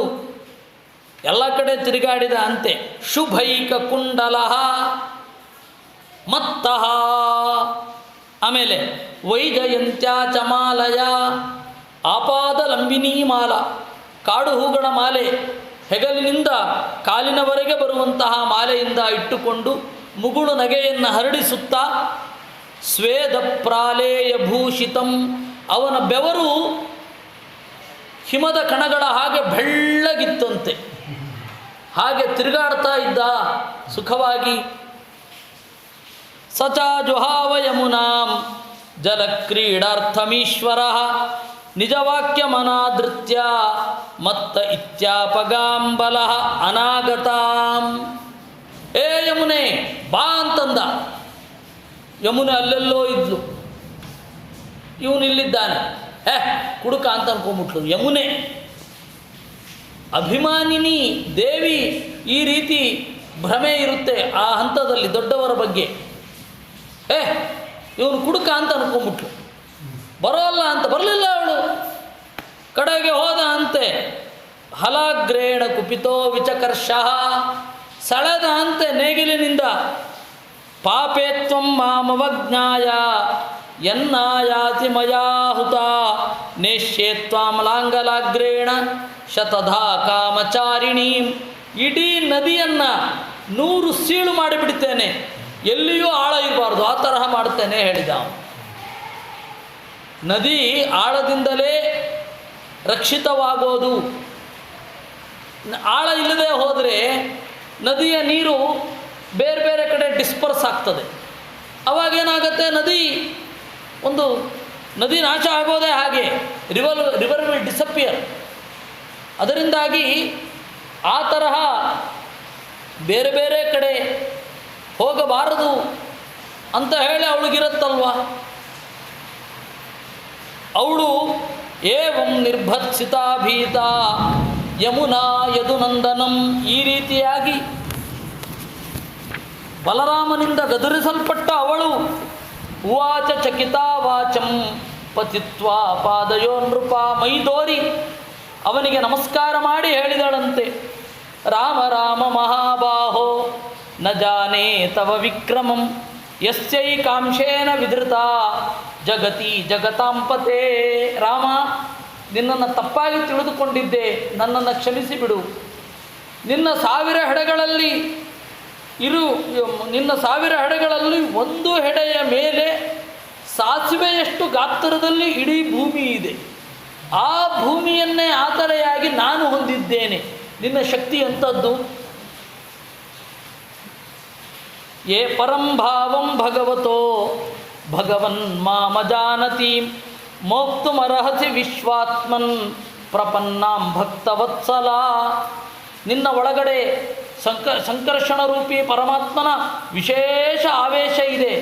ಎಲ್ಲ ಕಡೆ ತಿರುಗಾಡಿದ ಅಂತೆ. ಶುಭೈಕ ಕುಂಡಲ ಮತ್ತಃ. ಆಮೇಲೆ ವೈಜಯಂತ್ಯ ಚಮಾಲಯ ಆಪಾದ ಲಂಬಿನಿ ಮಾಲ, ಕಾಡು ಹೂಗಳ ಮಾಲೆ, ಹೆಗಲಿನಿಂದ ಕಾಲಿನವರೆಗೆ ಬರುವಂತಹ ಮಾಲೆಯಿಂದ ಇಟ್ಟುಕೊಂಡು ಮುಗುಳು ನಗೆಯನ್ನು ಹರಡಿಸುತ್ತಾ ಸ್ವೇದ ಪ್ರಾಲೇಯ ಭೂಷಿತಂ, ಅವನ ಬೆವರು ಹಿಮದ ಕಣಗಳ ಹಾಗೆ ಬೆಳ್ಳಗಿತ್ತಂತೆ. ಹಾಗೆ ತಿರುಗಾಡ್ತಾ ಇದ್ದ ಸುಖವಾಗಿ. ಸಚ ಜುಹಾವ ಯಮುನಾಂ ಜಲಕ್ರೀಡಾರ್ಥಮೀಶ್ವರ ನಿಜವಾಕ್ಯಮನಾದೃತ್ಯ ಮತ್ತ ಇತ್ಯಾಪಗಾಂಬಲ ಅನಾಗತಾಂ. ಏ ಯಮುನೆ ಬಾ ಅಂತಂದ. ಯಮುನೆ ಅಲ್ಲೆಲ್ಲೋ ಇದ್ಲು, ಇವನಿಲ್ಲಿದ್ದಾನೆ. ಕುಡುಕ ಅಂತ ಅನ್ಕೊಂಬಿಟ್ಲು ಯಮುನೆ. ಅಭಿಮಾನಿನಿ ದೇವಿ ಈ ರೀತಿ ಭ್ರಮೆ ಇರುತ್ತೆ ಆ ಹಂತದಲ್ಲಿ ದೊಡ್ಡವರ ಬಗ್ಗೆ. ಇವನು ಕುಡುಕ ಅಂತ ಅನ್ಕೊಂಬಿಟ್ಲು. ಬರೋಲ್ಲ ಅಂತ ಬರಲಿಲ್ಲ ಅವಳು. ಕಡೆಗೆ ಹೋದ ಅಂತೆ. ಹಲಾಗ್ರೇಣ ಕುಪಿತೋ ವಿಚಕರ್ಷ, ಸೆಳೆದ ಅಂತೆ ನೇಗಿಲಿನಿಂದ. ಪಾಪೇತ್ವಂ ಮಾಮವಜ್ಞಾಯ ಯನ್ನಾಯಾತಿ ಮಯಾಹುತ ನೇಷ್ಯೇತ್ವಾಮಲಾಂಗಲಾಗ್ರೇಣ ಶತಧಾ ಕಾಮಚಾರಿಣೀಂ. ಇಡೀ ನದಿಯನ್ನು 100 ಸೀಳು ಮಾಡಿಬಿಡ್ತೇನೆ, ಎಲ್ಲಿಯೂ ಆಳ ಇರಬಾರ್ದು, ಆ ತರಹ ಮಾಡ್ತೇನೆ ಹೇಳಿದ. ನದಿ ಆಳದಿಂದಲೇ ರಕ್ಷಿತವಾಗೋದು. ಆಳ ಇಲ್ಲದೆ ಹೋದರೆ ನದಿಯ ನೀರು ಬೇರೆ ಬೇರೆ ಕಡೆ ಡಿಸ್ಪರ್ಸ್ ಆಗ್ತದೆ. ಅವಾಗೇನಾಗುತ್ತೆ, ನದಿ ನಾಶ ಆಗೋದೇ ಹಾಗೆ. River will disappear. ಅದರಿಂದಾಗಿ ಆ ತರಹ ಬೇರೆ ಬೇರೆ ಕಡೆ ಹೋಗಬಾರದು ಅಂತ ಹೇಳಿ ಅವಳಿಗಿರುತ್ತಲ್ವ. ಅವಳು ಏವಂ ನಿರ್ಭತ್ಸಿತಾ ಭೀತ ಯಮುನಾ ಯದುನಂದನಂ, ಈ ರೀತಿಯಾಗಿ ಬಲರಾಮನಿಂದ ಗದರಿಸಲ್ಪಟ್ಟ ಅವಳು ಉವಾಚ ಚಕಿತಾ ವಾಚಂ ಪತಿತ್ವಾ ಪಾದಯೋ ನೃಪ, ಮೈದೋರಿ ಅವನಿಗೆ ನಮಸ್ಕಾರ ಮಾಡಿ ಹೇಳಿದಳಂತೆ. ರಾಮ ರಾಮ ಮಹಾಬಾಹೋ ನ ಜಾನೇ ತವ ವಿಕ್ರಮಂ ಯಸ್ಯೈಕಾಂಶೇನ ವಿಧೃತ ಜಗತಿ ಜಗತಾಂಪತೆ. ರಾಮ, ನಿನ್ನನ್ನು ತಪ್ಪಾಗಿ ತಿಳಿದುಕೊಂಡಿದ್ದೆ, ನನ್ನನ್ನು ಕ್ಷಮಿಸಿಬಿಡು. ನಿನ್ನ 1000 ಹೆಡೆಗಳಲ್ಲಿ ಒಂದು ಹೆಡೆಯ ಮೇಲೆ ಸಾಸಿವೆಯಷ್ಟು ಗಾತ್ರದಲ್ಲಿ ಇಡೀ ಭೂಮಿ ಇದೆ. ಆ ಭೂಮಿಯನ್ನೇ ಆತರೆಯಾಗಿ ನಾನು ಹೊಂದಿದ್ದೇನೆ. ನಿನ್ನ ಶಕ್ತಿ ಎಂಥದ್ದು? ಯೇ ಪರಂ ಭಾವಂ ಭಗವತೋ ಭಗವನ್ ಮಾಮಜಾನತಿ ಮೋಕ್ತುಮರ್ಹಸಿ ವಿಶ್ವಾತ್ಮನ್ ಪ್ರಪನ್ನಾಂ ಭಕ್ತವತ್ಸಲ. ನಿನ್ನ ಒಳಗಡೆ ಸಂಕರ್ಷಣ ರೂಪಿ ಪರಮಾತ್ಮನ ವಿಶೇಷ ಆವೇಶ ಇದೆ,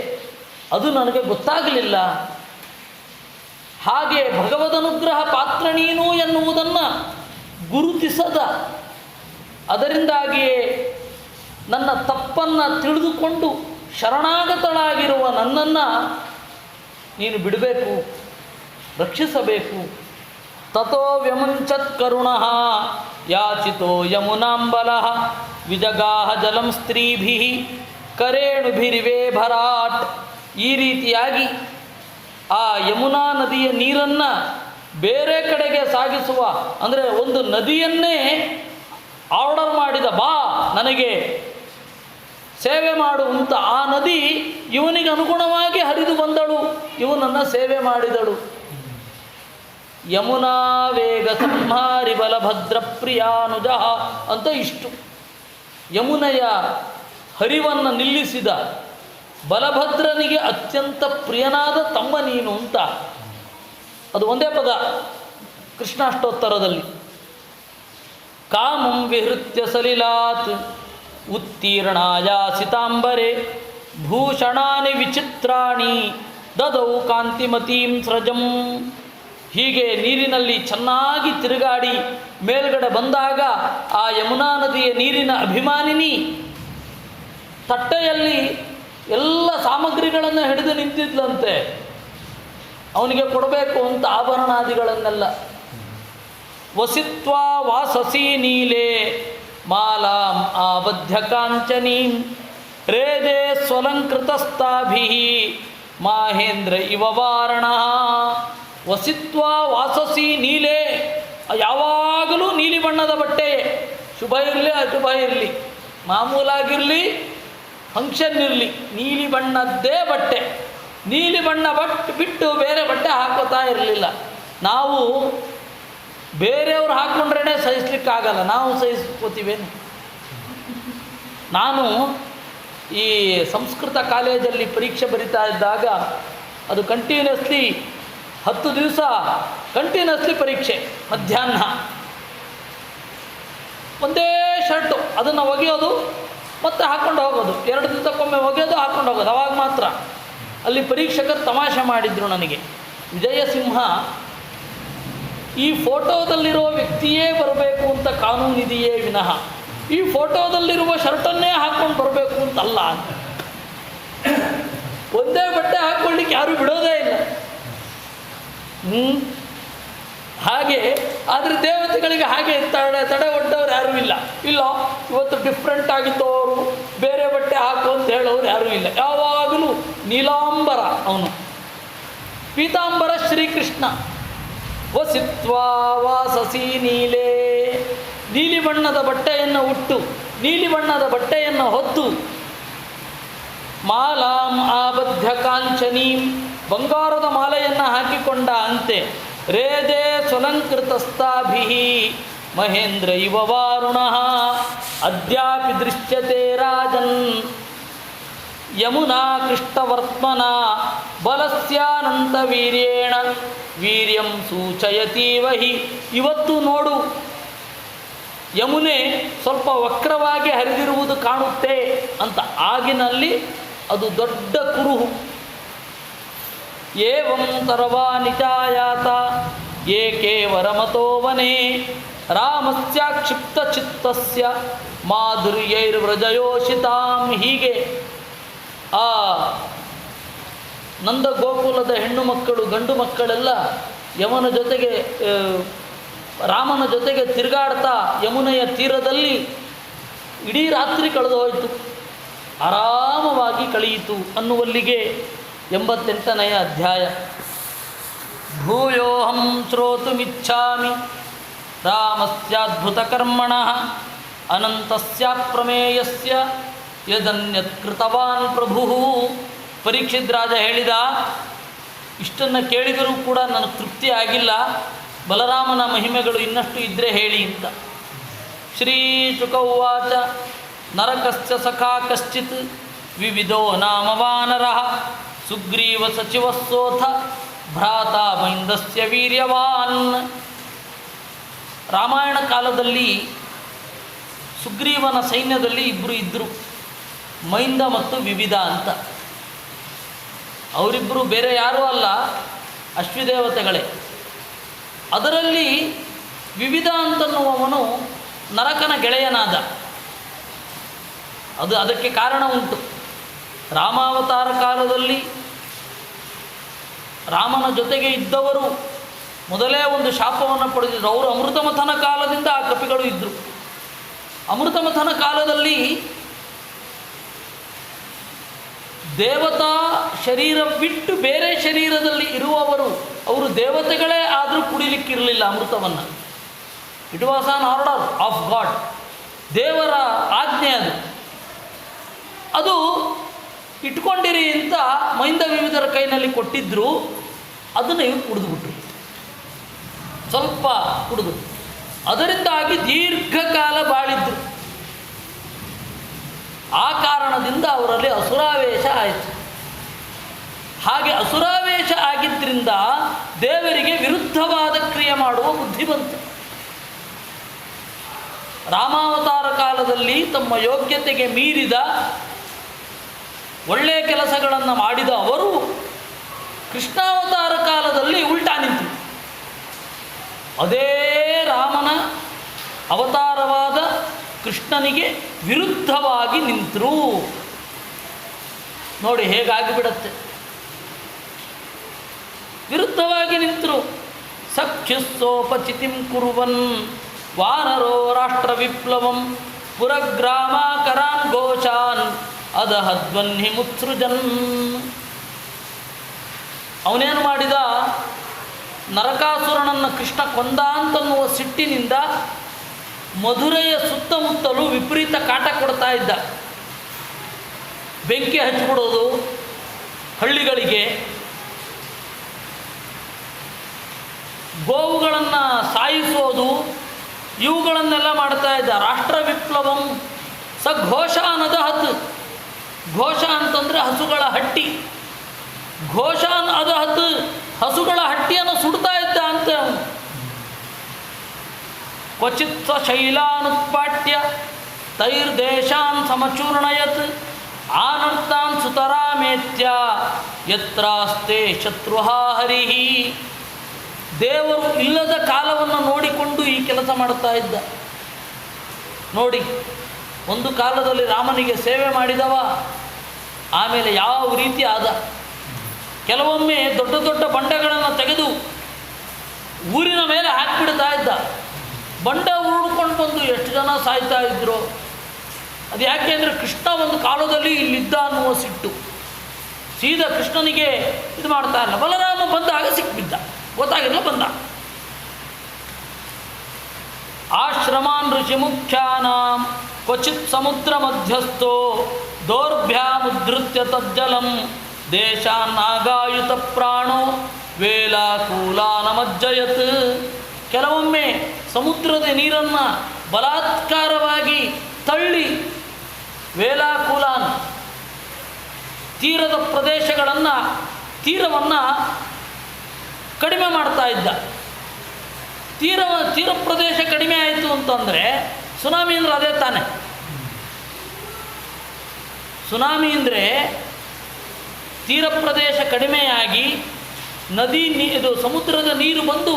ಅದು ನನಗೆ ಗೊತ್ತಾಗಲಿಲ್ಲ. ಹಾಗೆ ಭಗವದನುಗ್ರಹ ಪಾತ್ರ ನೀನು ಎನ್ನುವುದನ್ನು ಗುರುತಿಸದ, ಅದರಿಂದಾಗಿಯೇ ನನ್ನ ತಪ್ಪನ್ನು ತಿಳಿದುಕೊಂಡು ಶರಣಾಗತಳಾಗಿರುವ ನನ್ನನ್ನು ನೀನು ಬಿಡಬೇಕು, ರಕ್ಷಿಸಬೇಕು. ತಥೋ ವ್ಯಮುಂಚತ್ ಕರುಣಃ ಯಾಚಿತೋ ಯಮುನಾಂಬಲಃ ವಿಜಗಾಹ ಜಲಂ ಸ್ತ್ರೀಭಿಃ ಕರೇಣುಭಿರಿವೇ ಭರಾಟ್. ಈ ರೀತಿಯಾಗಿ ಆ ಯಮುನಾ ನದಿಯ ನೀರನ್ನು ಬೇರೆ ಕಡೆಗೆ ಸಾಗಿಸುವ, ಅಂದರೆ ಒಂದು ನದಿಯನ್ನೇ ಆರ್ಡರ್ ಮಾಡಿದ, ಬಾ ನನಗೆ ಸೇವೆ ಮಾಡು ಅಂತ. ಆ ನದಿ ಇವನಿಗೆ ಅನುಗುಣವಾಗಿ ಹರಿದು ಬಂದಳು, ಇವನನ್ನು ಸೇವೆ ಮಾಡಿದಳು. ಯಮುನಾ ವೇಗ ಸಂಹಾರಿ ಬಲಭದ್ರ ಪ್ರಿಯಾನುಜ ಅಂತ ಇಷ್ಟು. ಯಮುನೆಯ ಹರಿವನ್ನು ನಿಲ್ಲಿಸಿದ ಬಲಭದ್ರನಿಗೆ ಅತ್ಯಂತ ಪ್ರಿಯನಾದ ತಮ್ಮ ನೀನು ಅಂತ. ಅದು ಒಂದೇ ಪದ ಕೃಷ್ಣಾಷ್ಟೋತ್ತರದಲ್ಲಿ. ಕಾಮಂ ವಿಹೃತ್ಯ ಸಲಿಲಾತ್ ಉತ್ತೀರ್ಣಾಯಾಸಿತಾಂಬರೆ ಭೂಷಣಾನಿ ವಿಚಿತ್ರಾಣಿ ದದೌ ಕಾಂತಿಮತೀಂ ಸ್ರಜಂ. ಹೀಗೆ ನೀರಿನಲ್ಲಿ ಚೆನ್ನಾಗಿ ತಿರುಗಾಡಿ ಮೇಲ್ಗಡೆ ಬಂದಾಗ ಆ ಯಮುನಾ ನದಿಯ ನೀರಿನ ಅಭಿಮಾನಿನಿ ತಟ್ಟೆಯಲ್ಲಿ ಎಲ್ಲ ಸಾಮಗ್ರಿಗಳನ್ನು ಹಿಡಿದು ನಿಂತಿದ್ಲಂತೆ, ಅವನಿಗೆ ಕೊಡಬೇಕು ಅಂತ ಆಭರಣಾದಿಗಳನ್ನೆಲ್ಲ. ವಸಿತ್ವಾ ವಾಸಸಿ ನೀಲೆ ಮಾಲಾಂ ಆಬದ್ಧ ಕಾಂಚನೀಂ ರೇದೆ ಸ್ವಲಂಕೃತಸ್ತಾಭಿ ಮಾಹೇಂದ್ರ ಇವ ವಾರಣ. ವಸಿತ್ವಾ ವಾಸಸಿ ನೀಲೆ, ಯಾವಾಗಲೂ ನೀಲಿ ಬಣ್ಣದ ಬಟ್ಟೆ, ಶುಭ ಇರಲಿ ಅಶುಭ ಇರಲಿ, ಮಾಮೂಲಾಗಿರಲಿ ಫಂಕ್ಷನ್ ಇರಲಿ, ನೀಲಿ ಬಣ್ಣದ್ದೇ ಬಟ್ಟೆ. ನೀಲಿ ಬಣ್ಣ ಬಿಟ್ಟು ಬೇರೆ ಬಟ್ಟೆ ಹಾಕೋತಾ ಇರಲಿಲ್ಲ. ನಾವು ಬೇರೆಯವರು ಹಾಕ್ಕೊಂಡ್ರೇ ಸಹಿಸ್ಲಿಕ್ಕಾಗಲ್ಲ, ನಾವು ಸಹಿಸ್ಕೋತೀವೇನು? ನಾನು ಈ ಸಂಸ್ಕೃತ ಕಾಲೇಜಲ್ಲಿ ಪರೀಕ್ಷೆ ಬರಿತಾ ಇದ್ದಾಗ ಅದು ಕಂಟಿನ್ಯೂಸ್ಲಿ 10 ದಿವಸ ಕಂಟಿನ್ಯೂಸ್ಲಿ ಪರೀಕ್ಷೆ. ಮಧ್ಯಾಹ್ನ ಒಂದೇ ಶರ್ಟು, ಅದನ್ನು ಒಗೆಯೋದು ಮತ್ತು ಹಾಕ್ಕೊಂಡು ಹೋಗೋದು, 2 ದಿವಸಕ್ಕೊಮ್ಮೆ ಒಗೆಯೋದು ಹಾಕ್ಕೊಂಡು ಹೋಗೋದು. ಅವಾಗ ಮಾತ್ರ ಅಲ್ಲಿ ಪರೀಕ್ಷಕರು ತಮಾಷೆ ಮಾಡಿದರು ನನಗೆ. ವಿಜಯಸಿಂಹ, ಈ ಫೋಟೋದಲ್ಲಿರೋ ವ್ಯಕ್ತಿಯೇ ಬರಬೇಕು ಅಂತ ಕಾನೂನಿದೆಯೇ ವಿನಃ ಈ ಫೋಟೋದಲ್ಲಿರುವ ಶರ್ಟನ್ನೇ ಹಾಕ್ಕೊಂಡು ಬರಬೇಕು ಅಂತಲ್ಲ. ಒಂದೇ ಬಟ್ಟೆ ಹಾಕ್ಕೊಳ್ಳಿಕ್ಕೆ ಯಾರೂ ಬಿಡೋದೇ ಇಲ್ಲ. ಹಾಗೆ ಆದರೆ ದೇವತೆಗಳಿಗೆ ಹಾಗೆ ತಡೆ ಒಡ್ಡವ್ರು ಯಾರೂ ಇಲ್ಲ. ಇವತ್ತು ಡಿಫ್ರೆಂಟ್ ಆಗಿದ್ದವರು ಬೇರೆ ಬಟ್ಟೆ ಹಾಕು ಅಂತ ಹೇಳೋರು ಯಾರೂ ಇಲ್ಲ. ಯಾವಾಗಲೂ ನೀಲಾಂಬರ, ಅವನು ಪೀತಾಂಬರ ಶ್ರೀಕೃಷ್ಣ. ವಸಿತ್ವಾ ವಾಸಸಿ ನೀಲೇ, ನೀಲಿ ಬಣ್ಣದ ಬಟ್ಟೆಯನ್ನು ಉಟ್ಟು, ನೀಲಿ ಬಣ್ಣದ ಬಟ್ಟೆಯನ್ನು ಹೊತ್ತು, ಮಾಲಾಂ ಆಬದ್ಧ ಕಾಂಚನೀಂ, ಬಂಗಾರದ ಮಾಲೆಯನ್ನು ಹಾಕಿಕೊಂಡ ಅಂತೆ, ರೇದೆ ಸ್ವಲಂಕೃತಸ್ತಾಭಿ ಮಹೇಂದ್ರ ಇವ ವಾರುಣಃ ಅದ್ಯಾಪಿ ದೃಶ್ಯತೆ ರಾಜನ್ ಯಮುನಾ ಕೃಷ್ಣವರ್ತ್ಮನ ಬಲಸ್ಯಾನಂತ ವೀರ್ಯೇಣ ವೀರ್ಯಂ ಸೂಚಯತೀವ ಹಿ. ಇವತ್ತು ನೋಡು, ಯಮುನೆ ಸ್ವಲ್ಪ ವಕ್ರವಾಗಿ ಹರಿದಿರುವುದು ಕಾಣುತ್ತೆ ಅಂತ. ಆಗಿನಲ್ಲಿ ಅದು ದೊಡ್ಡ ಕುರುಹು. ಏವಂ ತರವಾನಿ ಚಾಯಾತ ಏಕೇವರಮತೋ ವನೇ ರಾಮಸ್ಯ ಕ್ಷಿಪ್ತ ಚಿತ್ತಸ್ಯ ಮಾಧುರ್ಯೈರ್ವ್ರಜಯೋಷಿತಾಂ. ಹೀಗೆ ಆ ನಂದ ಗೋಕುಲದ ಹೆಣ್ಣು ಮಕ್ಕಳು ಗಂಡು ಮಕ್ಕಳೆಲ್ಲ ಯಮನ ಜೊತೆಗೆ ರಾಮನ ಜೊತೆಗೆ ತಿರುಗಾಡ್ತಾ ಯಮುನೆಯ ತೀರದಲ್ಲಿ ಇಡೀ ರಾತ್ರಿ ಕಳೆದು ಹೋಯಿತು, ಆರಾಮವಾಗಿ ಕಳೆಯಿತು ಅನ್ನುವಲ್ಲಿಗೆ 88ನೆಯ ಅಧ್ಯಾಯ. ಭೂಯೋಹಂ ಶ್ರೋತುಮಿಚ್ಛಾಮಿ ರಾಮಸ್ಯಾದ್ಭುತ ಕರ್ಮಣಃ ಅನಂತಸ್ಯ ಪ್ರಮೇಯಸ್ಯ ಯದನ್ಯತ್ ಕೃತವಾನ್ ಪ್ರಭು. ಪರೀಕ್ಷಿತ್ ರಾಜ ಹೇಳಿದ, ಇಷ್ಟನ್ನು ಕೇಳಿದರೂ ಕೂಡ ನನಗೆ ತೃಪ್ತಿ ಆಗಿಲ್ಲ, ಬಲರಾಮನ ಮಹಿಮೆಗಳು ಇನ್ನಷ್ಟು ಇದ್ದರೆ ಹೇಳಿ ಅಂತ. ಶ್ರೀ ಶುಕೌವಾಚ ನರಕಸ್ಯ ಸಖಾ ಕಶ್ಚಿತ್ ವಿವಿಧೋ ನಾಮ ವಾನರಃ ಸುಗ್ರೀವ ಸಚಿವಸ್ಸೋಥ ಭ್ರಾತ ಮೈಂದಸ್ಯ ವೀರ್ಯವಾನ್. ರಾಮಾಯಣ ಕಾಲದಲ್ಲಿ ಸುಗ್ರೀವನ ಸೈನ್ಯದಲ್ಲಿ ಇಬ್ಬರು ಇದ್ದರು, ಮೈಂದ ಮತ್ತು ವಿವಿಧ ಅಂತ. ಅವರಿಬ್ಬರು ಬೇರೆ ಯಾರೂ ಅಲ್ಲ, ಅಶ್ವಿದೇವತೆಗಳೇ. ಅದರಲ್ಲಿ ವಿವಿಧ ಅಂತನ್ನುವವನು ನರಕನ ಗೆಳೆಯನಾದ. ಅದಕ್ಕೆ ಕಾರಣ ಉಂಟು. ರಾಮಾವತಾರ ಕಾಲದಲ್ಲಿ ರಾಮನ ಜೊತೆಗೆ ಇದ್ದವರು ಮೊದಲೇ ಒಂದು ಶಾಪವನ್ನು ಪಡೆದಿದ್ದರು. ಅವರು ಅಮೃತಮಥನ ಕಾಲದಿಂದ ಆ ಕಪಿಗಳು ಇದ್ದರು. ಅಮೃತಮಥನ ಕಾಲದಲ್ಲಿ ದೇವತಾ ಶರೀರ ಬಿಟ್ಟು ಬೇರೆ ಶರೀರದಲ್ಲಿ ಇರುವವರು, ಅವರು ದೇವತೆಗಳೇ ಆದರೂ ಕುಡಿಲಿಕ್ಕಿರಲಿಲ್ಲ ಅಮೃತವನ್ನು. It was on order of God, ದೇವರ ಆಜ್ಞೆ ಅದು. ಅದು ಇಟ್ಕೊಂಡಿರಿ ಅಂತ ಮೈಂದ ವಿವಿಧರ ಕೈನಲ್ಲಿ ಕೊಟ್ಟಿದ್ದರು. ಅದನ್ನು ಇವರು ಕುಡಿದುಬಿಟ್ರು, ಸ್ವಲ್ಪ ಕುಡಿದು. ಅದರಿಂದಾಗಿ ದೀರ್ಘಕಾಲ ಬಾಳಿದ್ರು. ಆ ಕಾರಣದಿಂದ ಅವರಲ್ಲಿ ಅಸುರಾವೇಶ ಆಯಿತು. ಹಾಗೆ ಅಸುರಾವೇಶ ಆಗಿದ್ದರಿಂದ ದೇವರಿಗೆ ವಿರುದ್ಧವಾದ ಕ್ರಿಯೆ ಮಾಡುವ ಬುದ್ಧಿ ಬಂತು. ರಾಮಾವತಾರ ಕಾಲದಲ್ಲಿ ತಮ್ಮ ಯೋಗ್ಯತೆಗೆ ಮೀರಿದ ಒಳ್ಳೆಯ ಕೆಲಸಗಳನ್ನು ಮಾಡಿದ ಅವರು ಕೃಷ್ಣಾವತಾರ ಕಾಲದಲ್ಲಿ ಉಲ್ಟಾ ನಿಂತರು. ಅದೇ ರಾಮನ ಅವತಾರವಾದ ಕೃಷ್ಣನಿಗೆ ವಿರುದ್ಧವಾಗಿ ನಿಂತರು. ನೋಡಿ ಹೇಗಾಗಿಬಿಡತ್ತೆ. ವಿರುದ್ಧವಾಗಿ ನಿಂತರು. ಸಖ್ಯುಸ್ಸೋಪಚಿತಿಂ ಕುರುವನ್ ವಾನರೋ ರಾಷ್ಟ್ರ ವಿಪ್ಲವಂ ಪುರಗ್ರಾಮಾಕರಾನ್ ಘೋಷಾನ್ ಅದಹಧ್ವನ್ಹಿ ಮುತ್ಸೃಜನ್. ಅವನೇನು ಮಾಡಿದ? ನರಕಾಸುರನನ್ನು ಕೃಷ್ಣ ಕೊಂದ ಅಂತನ್ನುವ ಸಿಟ್ಟಿನಿಂದ ಮಧುರೆಯ ಸುತ್ತಮುತ್ತಲೂ ವಿಪರೀತ ಕಾಟ ಕೊಡ್ತಾ ಇದ್ದ. ಬೆಂಕಿ ಹಚ್ಚಿಬಿಡೋದು, ಹಳ್ಳಿಗಳಿಗೆ ಗೋವುಗಳನ್ನು ಸಾಯಿಸೋದು ಇವುಗಳನ್ನೆಲ್ಲ ಮಾಡ್ತಾ ಇದ್ದ. ರಾಷ್ಟ್ರ ವಿಪ್ಲವಂ ಸ ಘೋಷ ಅನದಹತ್. ಘೋಷ ಅಂತಂದರೆ ಹಸುಗಳ ಹಟ್ಟಿ. ಘೋಷ ಅದಹತ್, ಹಸುಗಳ ಹಟ್ಟಿಯನ್ನು ಸುಡ್ತಾ ಇದ್ದ ಅಂತ. ಕ್ವಚಿತ್ ಸ ಶೈಲಾನುತ್ಪಾಟ್ಯ ತೈರ್ದೇಶಾನ್ ಸಮಚೂರ್ಣಯತ್ ಆನರ್ತಾನ್ ಸುತರಾಮೇತ್ಯ ಯತ್ರಾಸ್ತೆ ಶತ್ರುಹಾ ಹರಿಹಿ. ದೇವರು ಇಲ್ಲದ ಕಾಲವನ್ನು ನೋಡಿಕೊಂಡು ಈ ಕೆಲಸ ಮಾಡುತ್ತಾ ಇದ್ದ. ನೋಡಿ, ಒಂದು ಕಾಲದಲ್ಲಿ ರಾಮನಿಗೆ ಸೇವೆ ಮಾಡಿದವ ಆಮೇಲೆ ಯಾವ ರೀತಿ ಆದ. ಕೆಲವೊಮ್ಮೆ ದೊಡ್ಡ ದೊಡ್ಡ ಬಂಡೆಗಳನ್ನು ತೆಗೆದು ಊರಿನ ಮೇಲೆ ಹಾಕಿಬಿಡ್ತಾ ಇದ್ದ. ಬಂಡ ಉರುಳ್ಕೊಂಡು ಬಂದು ಎಷ್ಟು ಜನ ಸಾಯ್ತಾ ಇದ್ರು. ಅದು ಯಾಕೆ ಅಂದರೆ ಕೃಷ್ಣ ಒಂದು ಕಾಲದಲ್ಲಿ ಇಲ್ಲಿದ್ದ ಅನ್ನುವ ಸಿಟ್ಟು. ಸೀದಾ ಕೃಷ್ಣನಿಗೆ ಇದು ಮಾಡ್ತಾ ಇಲ್ಲ. ಬಲರಾಮ ಬಂದಾಗ ಸಿಕ್ಬಿದ್ದ, ಗೊತ್ತಾಗಿಲ್ಲ, ಬಂದ. ಆಶ್ರಮಾನ್ ಋಷಿ ಮುಖ್ಯಾನಾಂ ಕ್ವಚಿತ್ ಸಮುದ್ರ ಮಧ್ಯಸ್ಥೋ ದೌರ್ಭ್ಯಾಮುದ್ಧೃತ್ಯ ತಜ್ಜಲಂ ದೇಶಾನ್ನಾಗಾಯುತ ಪ್ರಾಣೋ ವೇಲಾಕೂಲಾನಮಜ್ಜಯತ್. ಕೆಲವೊಮ್ಮೆ ಸಮುದ್ರದ ನೀರನ್ನು ಬಲಾತ್ಕಾರವಾಗಿ ತಳ್ಳಿ ವೇಲಾಕೂಲಾನ್ ತೀರದ ತೀರವನ್ನು ಕಡಿಮೆ ಮಾಡ್ತಾ ಇದ್ದ. ತೀರ ಪ್ರದೇಶ ಕಡಿಮೆ ಆಯಿತು ಅಂತಂದರೆ ಸುನಾಮಿ ಅಂದರೆ ಅದೇ ತಾನೆ. ಸುನಾಮಿ ಅಂದರೆ ತೀರ ಪ್ರದೇಶ ಕಡಿಮೆಯಾಗಿ ಇದು ಸಮುದ್ರದ ನೀರು ಬಂದು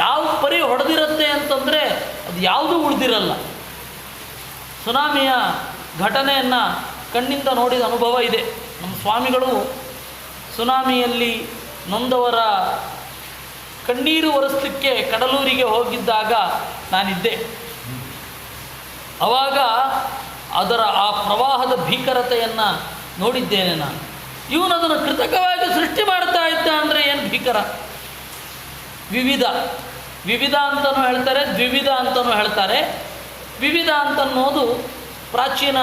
ಯಾವ ಪರಿ ಹೊಡೆದಿರುತ್ತೆ ಅಂತಂದರೆ ಅದು ಯಾವುದೂ ಉಳಿದಿರಲ್ಲ. ಸುನಾಮಿಯ ಘಟನೆಯನ್ನು ಕಣ್ಣಿಂದ ನೋಡಿದ ಅನುಭವ ಇದೆ. ನಮ್ಮ ಸ್ವಾಮಿಗಳು ಸುನಾಮಿಯಲ್ಲಿ ನೊಂದವರ ಕಣ್ಣೀರು ಒರೆಸಲಿಕ್ಕೆ ಕಡಲೂರಿಗೆ ಹೋಗಿದ್ದಾಗ ನಾನಿದ್ದೆ. ಆವಾಗ ಆ ಪ್ರವಾಹದ ಭೀಕರತೆಯನ್ನು ನೋಡಿದ್ದೇನೆ ನಾನು. ಇವನು ಅದನ್ನು ಕೃತಕವಾಗಿ ಸೃಷ್ಟಿ ಮಾಡ್ತಾ ಇದ್ದ ಅಂದರೆ ಏನು ಭೀಕರ. ವಿವಿಧ ಅಂತಲೂ ಹೇಳ್ತಾರೆ, ದ್ವಿವಿಧ ಅಂತಲೂ ಹೇಳ್ತಾರೆ. ವಿವಿಧ ಅಂತನ್ನೋದು ಪ್ರಾಚೀನ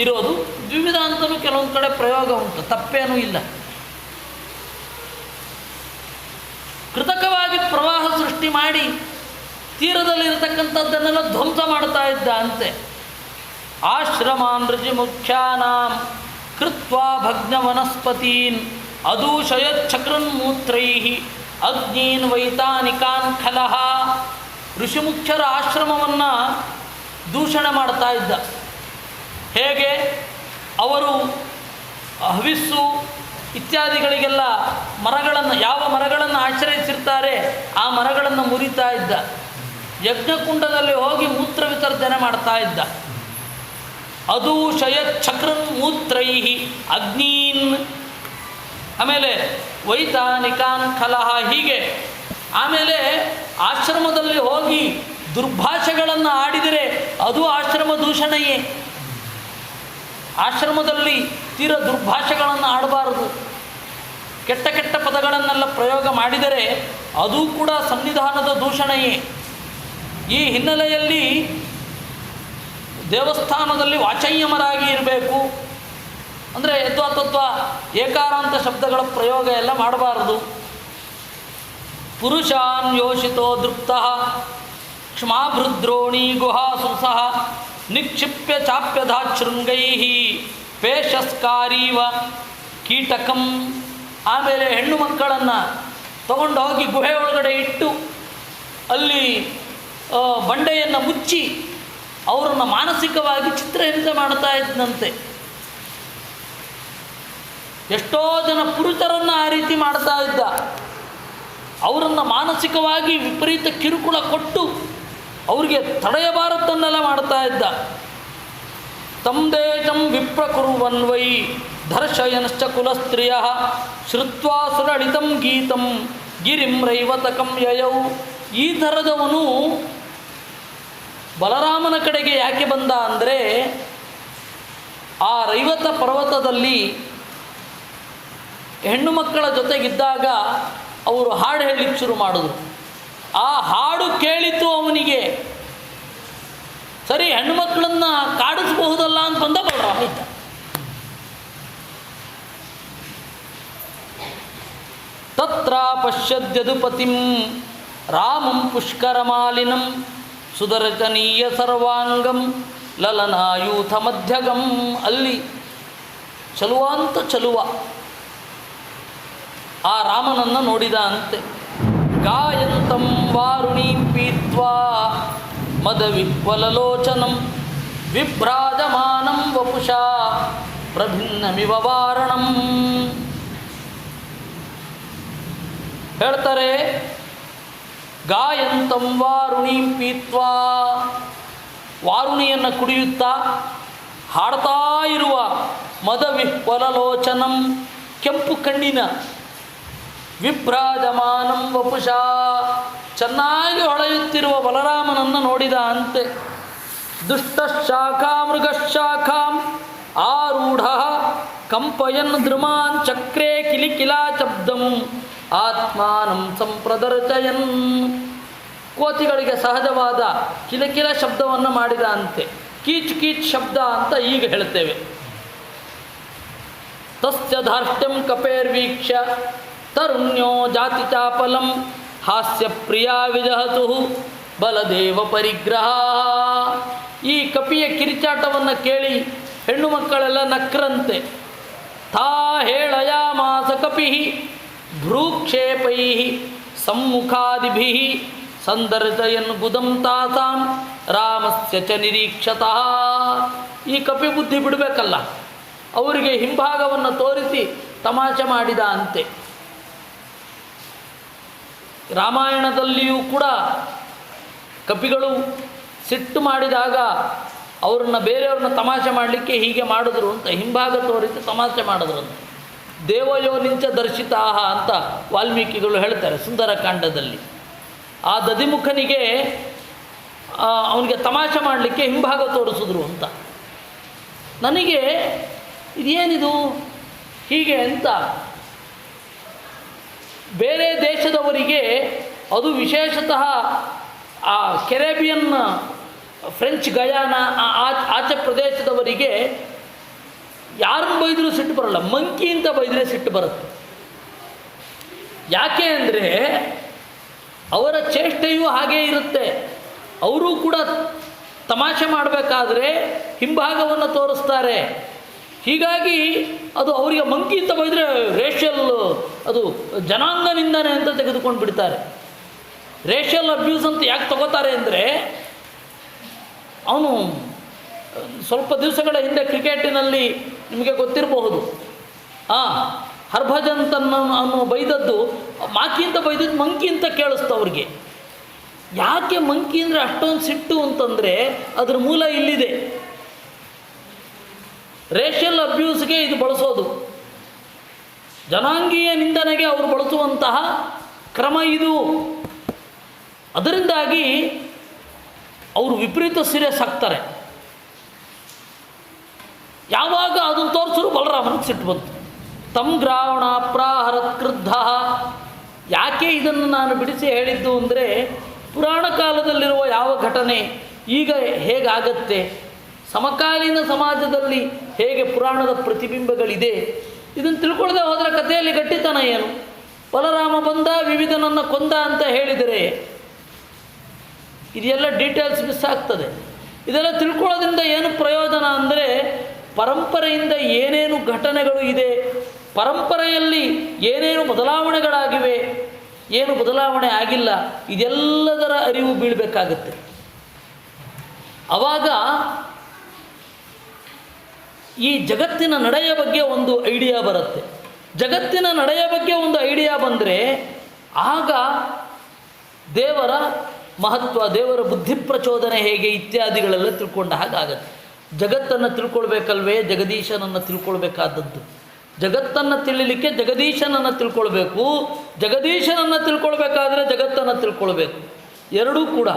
ಇರೋದು, ದ್ವಿವಿಧ ಅಂತಲೂ ಕೆಲವೊಂದು ಕಡೆ ಪ್ರಯೋಗ ಉಂಟು, ತಪ್ಪೇನೂ ಇಲ್ಲ. ಕೃತಕವಾಗಿ ಪ್ರವಾಹ ಸೃಷ್ಟಿ ಮಾಡಿ ತೀರದಲ್ಲಿರತಕ್ಕಂಥದ್ದನ್ನೆಲ್ಲ ಧ್ವಂಸ ಮಾಡ್ತಾ ಇದ್ದ ಅಂತೆ. ಆಶ್ರಮಾನ್ ಋಷಿ ಮುಖ್ಯಾನಾಂ ಕೃತ್ವಾ ಭಗ್ನ ವನಸ್ಪತೀನ್ ಅದೂಷಯಚ್ಛಕ್ರನ್ಮೂತ್ರೈ ಅಗ್ನೀನ್ ವೈತಾನಿಕಾನ್ ಖಲಹ. ಋಷಿಮುಖ್ಯರ ಆಶ್ರಮವನ್ನು ದೂಷಣೆ ಮಾಡ್ತಾ ಇದ್ದ. ಹೇಗೆ? ಅವರು ಹವಿಸ್ಸು ಇತ್ಯಾದಿಗಳಿಗೆಲ್ಲ ಯಾವ ಮರಗಳನ್ನು ಆಶ್ರಯಿಸಿರ್ತಾರೆ ಆ ಮರಗಳನ್ನು ಮುರಿತಾ ಇದ್ದ. ಯಜ್ಞಕುಂಡದಲ್ಲಿ ಹೋಗಿ ಮೂತ್ರ ವಿಸರ್ಜನೆ ಮಾಡ್ತಾ ಇದ್ದ. ಅದೂಷಯಚ್ಛಕ್ರನ್ ಮೂತ್ರೈ ಅಗ್ನೀನ್, ಆಮೇಲೆ ವೈತಾನಿಕಾನ್ ಖಲಹ, ಹೀಗೆ. ಆಮೇಲೆ ಆಶ್ರಮದಲ್ಲಿ ಹೋಗಿ ದುರ್ಭಾಷೆಗಳನ್ನು ಆಡಿದರೆ ಅದು ಆಶ್ರಮ ದೂಷಣೆಯೇ. ಆಶ್ರಮದಲ್ಲಿ ತೀರ ದುರ್ಭಾಷೆಗಳನ್ನು ಆಡಬಾರದು. ಕೆಟ್ಟ ಕೆಟ್ಟ ಪದಗಳನ್ನೆಲ್ಲ ಪ್ರಯೋಗ ಮಾಡಿದರೆ ಅದು ಕೂಡ ಸನ್ನಿಧಾನದ ದೂಷಣೆಯೇ. ಈ ಹಿನ್ನೆಲೆಯಲ್ಲಿ ದೇವಸ್ಥಾನದಲ್ಲಿ ವಾಚಯ್ಯಮರಾಗಿ ಇರಬೇಕು. ಅಂದರೆ ಯದ್ವಾತತ್ವ ಏಕಾರಾಂತ ಶಬ್ದಗಳ ಪ್ರಯೋಗ ಎಲ್ಲ ಮಾಡಬಾರದು. ಪುರುಷಾನ್ ಯೋಷಿತೋ ದೃಪ್ತಃ ಕ್ಷಮಾಭೃದ್ರೋಣಿ ಗುಹಾಸುಸಃ ನಿಕ್ಷಿಪ್ಯ ಚಾಪ್ಯಧಾಶೃಂಗೈ ಪೇಶಸ್ಕಾರೀವ ಕೀಟಕಂ. ಆಮೇಲೆ ಹೆಣ್ಣು ಮಕ್ಕಳನ್ನು ತಗೊಂಡು ಹೋಗಿ ಗುಹೆ ಒಳಗಡೆ ಇಟ್ಟು ಅಲ್ಲಿ ಬಂಡೆಯನ್ನು ಮುಚ್ಚಿ ಅವರನ್ನು ಮಾನಸಿಕವಾಗಿ ಚಿತ್ರಹಿಂಸೆ ಮಾಡ್ತಾ ಇದ್ದಂತೆ. ಎಷ್ಟೋ ಜನ ಪುರುಷರನ್ನು ಆ ರೀತಿ ಮಾಡ್ತಾ ಇದ್ದ. ಅವರನ್ನು ಮಾನಸಿಕವಾಗಿ ವಿಪರೀತ ಕಿರುಕುಳ ಕೊಟ್ಟು ಅವರಿಗೆ ತಡೆಯಬಾರದನ್ನೆಲ್ಲ ಮಾಡ್ತಾ ಇದ್ದ. ತಂ ದೇಶಂ ವಿಪ್ರಕುರ್ವನ್ವೈ ದರ್ಶಯನಶ್ಚ ಕುಲಸ್ತ್ರೀಯ ಶ್ರುತ್ವಾ ಸುರಳಿತಂ ಗೀತಂ ಗಿರಿಂ ರೈವತಕಂ ಯಯೌ. ಈ ಥರದವನು ಬಲರಾಮನ ಕಡೆಗೆ ಯಾಕೆ ಬಂದ ಅಂದರೆ ಆ ರೈವತ ಪರ್ವತದಲ್ಲಿ ಹೆಣ್ಣು ಮಕ್ಕಳ ಜೊತೆಗಿದ್ದಾಗ ಅವರು ಹಾಡು ಹೇಳಲಿಕ್ಕೆ ಶುರು ಮಾಡಿದ್ರು. ಆ ಹಾಡು ಕೇಳಿತು ಅವನಿಗೆ. ಸರಿ, ಹೆಣ್ಣು ಮಕ್ಕಳನ್ನು ಕಾಡಿಸಬಹುದಲ್ಲ ಅಂತ ಬಂದ ಬಲರಾಮ ಇದ್ದ. ತತ್ರ ಪಶ್ಯದ್ಯದುಪತಿಂ ರಾಮಂ ಪುಷ್ಕರಮಾಲಿನಂ ಸುದರ್ಶನೀಯ ಸರ್ವಾಂಗಂ ಲಲನಾಯೂಥ ಮಧ್ಯಗಂ. ಅಲ್ಲಿ ಚಲುವಾಂತ ಚಲುವ ಆ ರಾಮನನ್ನು ನೋಡಿದ ಅಂತೆ. ಗಾಯಂತಂ ವಾರುಣೀಂ ಪೀತ್ವಾ ಮದವಿಹ್ವಲಲೋಚನಂ ವಿಭ್ರಾಜಮಾನಂ ವಪುಷಾ ಪ್ರಭಿನ್ನಮಿವ ವಾರಣಂ. ಹೇಳ್ತಾರೆ, ಗಾಯಂತಂ ವಾರುಣೀಂ ಪೀತ್ವಾ, ವಾರುಣಿಯನ್ನು ಕುಡಿಯುತ್ತಾ ಹಾಡ್ತಾ ಇರುವ ಮದವಿಹ್ವಲಲೋಚನಂ, ಕೆಂಪು ಕಣ್ಣಿನ, ವಿಭ್ರಾಜಮಾನಂ ವಪುಷಾ, ಚೆನ್ನಾಗಿ ಹೊಳೆಯುತ್ತಿರುವ ಬಲರಾಮನನ್ನು ನೋಡಿದ ಅಂತೆ. ದುಷ್ಟಶಾಖಾ ಮೃಗಶಾಖಾಂ ಆರೂಢ ಕಂಪಯನ್ ದ್ರುಮಾನ್ ಚಕ್ರೇ ಕಿಲಿಕಿಲಾ ಶಬ್ದಂ ಆತ್ಮಾನಂ ಸಂಪ್ರದರ್ಶಯನ್. ಕೋತಿಗಳಿಗೆ ಸಹಜವಾದ ಕಿಲಕಿಲ ಶಬ್ದವನ್ನು ಮಾಡಿದ ಅಂತೆ. ಕೀಚ್ ಕೀಚ್ ಶಬ್ದ ಅಂತ ಈಗ ಹೇಳ್ತೇವೆ. ತಸ್ಯ ಧಾರ್ಷ್ಟ್ಯಂ ಕಪೇರ್ವೀಕ್ಷ್ಯ ತರುಣ್ಯೋ ಜಾತಿ ಚಾಪಲಂ ಹಾಸ್ಯ ಪ್ರಿಯ ವಿಜಹತು ಬಲದೇವ ಪರಿಗ್ರಹ. ಈ ಕಪಿಯ ಕಿರಿಚಾಟವನ್ನು ಕೇಳಿ ಹೆಣ್ಣು ಮಕ್ಕಳೆಲ್ಲ ನಕ್ರಂತೆ. ಥಾ ಹೇಳಯಾಮಾಸ ಕಪಿ ಭ್ರೂಕ್ಷೇಪೈ ಸಮ್ಮುಖಾದಿಭಿ ಸಂದರ್ಶಯನ್ ಬುಧಂ ತಾಸಾಂ ರಾಮಸ್ಯ ಚ ನಿರೀಕ್ಷತಃ. ಈ ಕಪಿ ಬುದ್ಧಿ ಬಿಡಬೇಕಲ್ಲ, ಅವರಿಗೆ ಹಿಂಭಾಗವನ್ನು ತೋರಿಸಿ ತಮಾಷೆ ಮಾಡಿದ ಅಂತೆ. ರಾಮಾಯಣದಲ್ಲಿಯೂ ಕೂಡ ಕಪಿಗಳು ಸಿಟ್ಟು ಮಾಡಿದಾಗ ಅವ್ರನ್ನ ಬೇರೆಯವ್ರನ್ನ ತಮಾಷೆ ಮಾಡಲಿಕ್ಕೆ ಹೀಗೆ ಮಾಡಿದ್ರು ಅಂತ ಹಿಂಭಾಗ ತೋರಿಸಿ ತಮಾಷೆ ಮಾಡಿದ್ರು ಅಂತ. ದೇವಯೋನಿಂಚ ದರ್ಶಿತಾಹ ಅಂತ ವಾಲ್ಮೀಕಿಗಳು ಹೇಳ್ತಾರೆ ಸುಂದರಕಾಂಡದಲ್ಲಿ. ಆ ದಧಿಮುಖನಿಗೆ ಅವನಿಗೆ ತಮಾಷೆ ಮಾಡಲಿಕ್ಕೆ ಹಿಂಭಾಗ ತೋರಿಸಿದ್ರು ಅಂತ. ನನಗೆ ಇದೇನಿದು ಹೀಗೆ ಅಂತ. ಬೇರೆ ದೇಶದವರಿಗೆ, ಅದು ವಿಶೇಷತಃ ಆ ಕೆರೆಬಿಯನ್, ಫ್ರೆಂಚ್ ಗಯಾನ ಆಚೆ ಪ್ರದೇಶದವರಿಗೆ ಯಾರನ್ನು ಬೈದರೂ ಸಿಟ್ಟು ಬರಲ್ಲ, ಮಂಕಿ ಅಂತ ಬೈದರೆ ಸಿಟ್ಟು ಬರುತ್ತೆ. ಯಾಕೆ ಅಂದರೆ ಅವರ ಚೇಷ್ಟೆಯೂ ಹಾಗೇ ಇರುತ್ತೆ. ಅವರೂ ಕೂಡ ತಮಾಷೆ ಮಾಡಬೇಕಾದ್ರೆ ಹಿಂಭಾಗವನ್ನು ತೋರಿಸ್ತಾರೆ. ಹೀಗಾಗಿ ಅದು ಅವರಿಗೆ ಮಂಕಿ ಅಂತ ಬೈದರೆ ರೇಷಿಯಲ್, ಅದು ಜನಾಂಗ ನಿಂದನೆ ಅಂತ ತೆಗೆದುಕೊಂಡು ಬಿಡ್ತಾರೆ. ರೇಷಿಯಲ್ ಅಬ್ಯೂಸ್ ಅಂತ ಯಾಕೆ ತಗೋತಾರೆ ಅಂದರೆ, ಅವನು ಸ್ವಲ್ಪ ದಿವಸಗಳ ಹಿಂದೆ ಕ್ರಿಕೆಟಿನಲ್ಲಿ ನಿಮಗೆ ಗೊತ್ತಿರಬಹುದು, ಹರ್ಭಜಂತನ್ನು ಬೈದದ್ದು ಮಾಕಿ ಅಂತ ಬೈದದ್ದು ಮಂಕಿ ಅಂತ ಕೇಳಿಸ್ತು ಅವ್ರಿಗೆ. ಯಾಕೆ ಮಂಕಿ ಅಂದರೆ ಅಷ್ಟೊಂದು ಸಿಟ್ಟು ಅಂತಂದರೆ ಅದರ ಮೂಲ ಇಲ್ಲಿದೆ. ರೇಷಿಯಲ್ ಅಬ್ಯೂಸ್ಗೆ ಇದು ಬಳಸೋದು, ಜನಾಂಗೀಯ ನಿಂದನೆಗೆ ಅವರು ಬಳಸುವಂತಹ ಕ್ರಮ ಇದು. ಅದರಿಂದಾಗಿ ಅವರು ವಿಪರೀತ ಸೀರಿಯಸ್ ಆಗ್ತಾರೆ. ಯಾವಾಗ ಅದನ್ನು ತೋರಿಸಿದ್ರು ಬಲರಾಮನಿಗೆ ಸಿಟ್ಟು ಬಂತು. ತಮ್ ಗ್ರಾವಣ ಪ್ರಾಹರತ್ ಕ್ರುದ್ಧ. ಯಾಕೆ ಇದನ್ನು ನಾನು ಬಿಡಿಸಿ ಹೇಳಿದ್ದು ಅಂದರೆ, ಪುರಾಣ ಕಾಲದಲ್ಲಿರುವ ಯಾವ ಘಟನೆ ಈಗ ಹೇಗಾಗತ್ತೆ, ಸಮಕಾಲೀನ ಸಮಾಜದಲ್ಲಿ ಹೇಗೆ ಪುರಾಣದ ಪ್ರತಿಬಿಂಬಗಳಿದೆ, ಇದನ್ನು ತಿಳ್ಕೊಳ್ಳದೆ ಹೋದರೆ ಕಥೆಯಲ್ಲಿ ಗಟ್ಟಿತನ ಏನು? ಬಲರಾಮ ಬಂದ, ವಿವಿಧನನ್ನು ಕೊಂದ ಅಂತ ಹೇಳಿದರೆ ಇದೆಲ್ಲ ಡೀಟೇಲ್ಸ್ ಮಿಸ್ ಆಗ್ತದೆ. ಇದೆಲ್ಲ ತಿಳ್ಕೊಳ್ಳೋದ್ರಿಂದ ಏನು ಪ್ರಯೋಜನ ಅಂದರೆ, ಪರಂಪರೆಯಿಂದ ಏನೇನು ಘಟನೆಗಳು ಇದೆ, ಪರಂಪರೆಯಲ್ಲಿ ಏನೇನು ಬದಲಾವಣೆಗಳಾಗಿವೆ, ಏನು ಬದಲಾವಣೆ ಆಗಿಲ್ಲ, ಇದೆಲ್ಲದರ ಅರಿವು ಬೀಳಬೇಕಾಗತ್ತೆ. ಆವಾಗ ಈ ಜಗತ್ತಿನ ನಡೆಯ ಬಗ್ಗೆ ಒಂದು ಐಡಿಯಾ ಬರುತ್ತೆ. ಜಗತ್ತಿನ ನಡೆಯ ಬಗ್ಗೆ ಒಂದು ಐಡಿಯಾ ಬಂದರೆ ಆಗ ದೇವರ ಮಹತ್ವ, ದೇವರ ಬುದ್ಧಿ ಪ್ರಚೋದನೆ ಹೇಗೆ ಇತ್ಯಾದಿಗಳೆಲ್ಲ ತಿಳ್ಕೊಂಡ ಹಾಗಾಗತ್ತೆ. ಜಗತ್ತನ್ನು ತಿಳ್ಕೊಳ್ಬೇಕಲ್ವೇ, ಜಗದೀಶನನ್ನು ತಿಳ್ಕೊಳ್ಬೇಕಾದದ್ದು. ಜಗತ್ತನ್ನು ತಿಳಿಲಿಕ್ಕೆ ಜಗದೀಶನನ್ನು ತಿಳ್ಕೊಳ್ಬೇಕು, ಜಗದೀಶನನ್ನು ತಿಳ್ಕೊಳ್ಬೇಕಾದ್ರೆ ಜಗತ್ತನ್ನು ತಿಳ್ಕೊಳ್ಬೇಕು. ಎರಡೂ ಕೂಡ.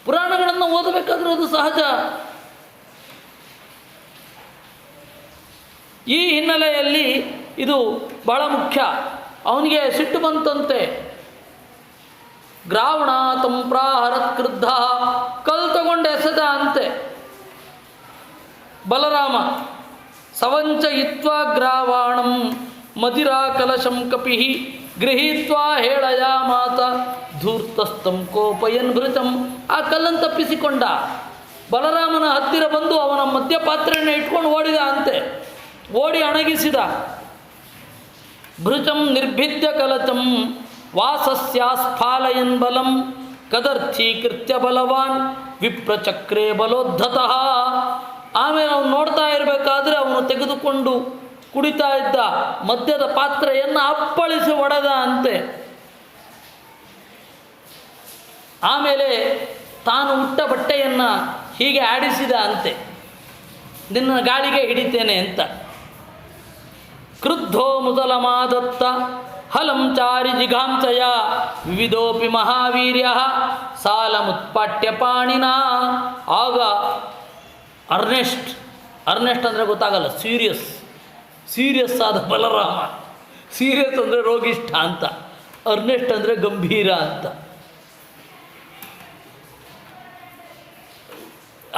ಪುರಾಣಗಳನ್ನು ಓದಬೇಕಾದ್ರೆ ಅದು ಸಹಜ. ಈ ಹಿನ್ನೆಲೆಯಲ್ಲಿ ಇದು ಬಹಳ ಮುಖ್ಯ. ಅವನಿಗೆ ಸಿಟ್ಟು ಬಂತಂತೆ. ಗ್ರಾವಣ ತಂ ಪ್ರಾಹರತ್ ಕ್ರುದ್ಧ, ಕಲ್ ತಗೊಂಡು ಎಸೆದ ಅಂತೆ ಬಲರಾಮ. ಸವಂಚ ಇತ್ವಾ ಗ್ರಾವಾಣಂ ಮದಿರಾ ಕಲಶಂ ಕಪಿ ಗೃಹೀತ್ವಾ ಹೇಳಯ ಮಾತ ಧೂರ್ತಸ್ಥಂ ಕೋಪಯನ್ ಭೃತಂ. ಆ ಕಲ್ಲನ್ನು ತಪ್ಪಿಸಿಕೊಂಡ. ಬಲರಾಮನ ಹತ್ತಿರ ಬಂದು ಅವನ ಮದ್ಯಪಾತ್ರೆಯನ್ನು ಇಟ್ಕೊಂಡು ಓಡಿದ ಅಂತೆ. ಓಡಿ ಅಣಗಿಸಿದ. ಭೃಚಂ ನಿರ್ಭಿದ್ಯ ಕಲಚಂ ವಾಸಸ್ಯಾಸ್ಫಾಲಯನ್ ಬಲಂ ಕದರ್ಥೀಕೃತ್ಯ ಬಲವಾನ್ ವಿಪ್ರಚಕ್ರೇ ಬಲೋದ್ಧತಃ. ಆಮೇಲೆ ಅವನು ನೋಡ್ತಾ ಇರಬೇಕಾದ್ರೆ ಅವನು ತೆಗೆದುಕೊಂಡು ಕುಡಿತಾ ಇದ್ದ ಮದ್ಯದ ಪಾತ್ರೆಯನ್ನು ಅಪ್ಪಳಿಸಿ ಒಡೆದ ಅಂತೆ. ಆಮೇಲೆ ತಾನು ಉಟ್ಟ ಬಟ್ಟೆಯನ್ನು ಹೀಗೆ ಆಡಿಸಿದ ಅಂತೆ, ನಿನ್ನ ಗಾಳಿಗೆ ಹಿಡಿತೇನೆ ಅಂತ. ಕ್ರುದ್ಧೋ ಮುಸಲಮಾದತ್ತ ಹಲಂ ಚಾರಿ ಜಿಘಾಂಸಯ ವಿವಿಧೋಪಿ ಮಹಾವೀರ್ಯ ಸಾಲಮುತ್ಪಾಟ್ಯ ಪಾಣಿನ. ಆಗ ಅರ್ನೆಸ್ಟ್ ಅಂದರೆ ಗೊತ್ತಾಗಲ್ಲ, ಸೀರಿಯಸ್ ಆದ ಬಲರಾಮ. ಸೀರಿಯಸ್ ಅಂದರೆ ರೋಗಿಷ್ಠ ಅಂತ, ಅರ್ನೆಸ್ಟ್ ಅಂದರೆ ಗಂಭೀರ ಅಂತ.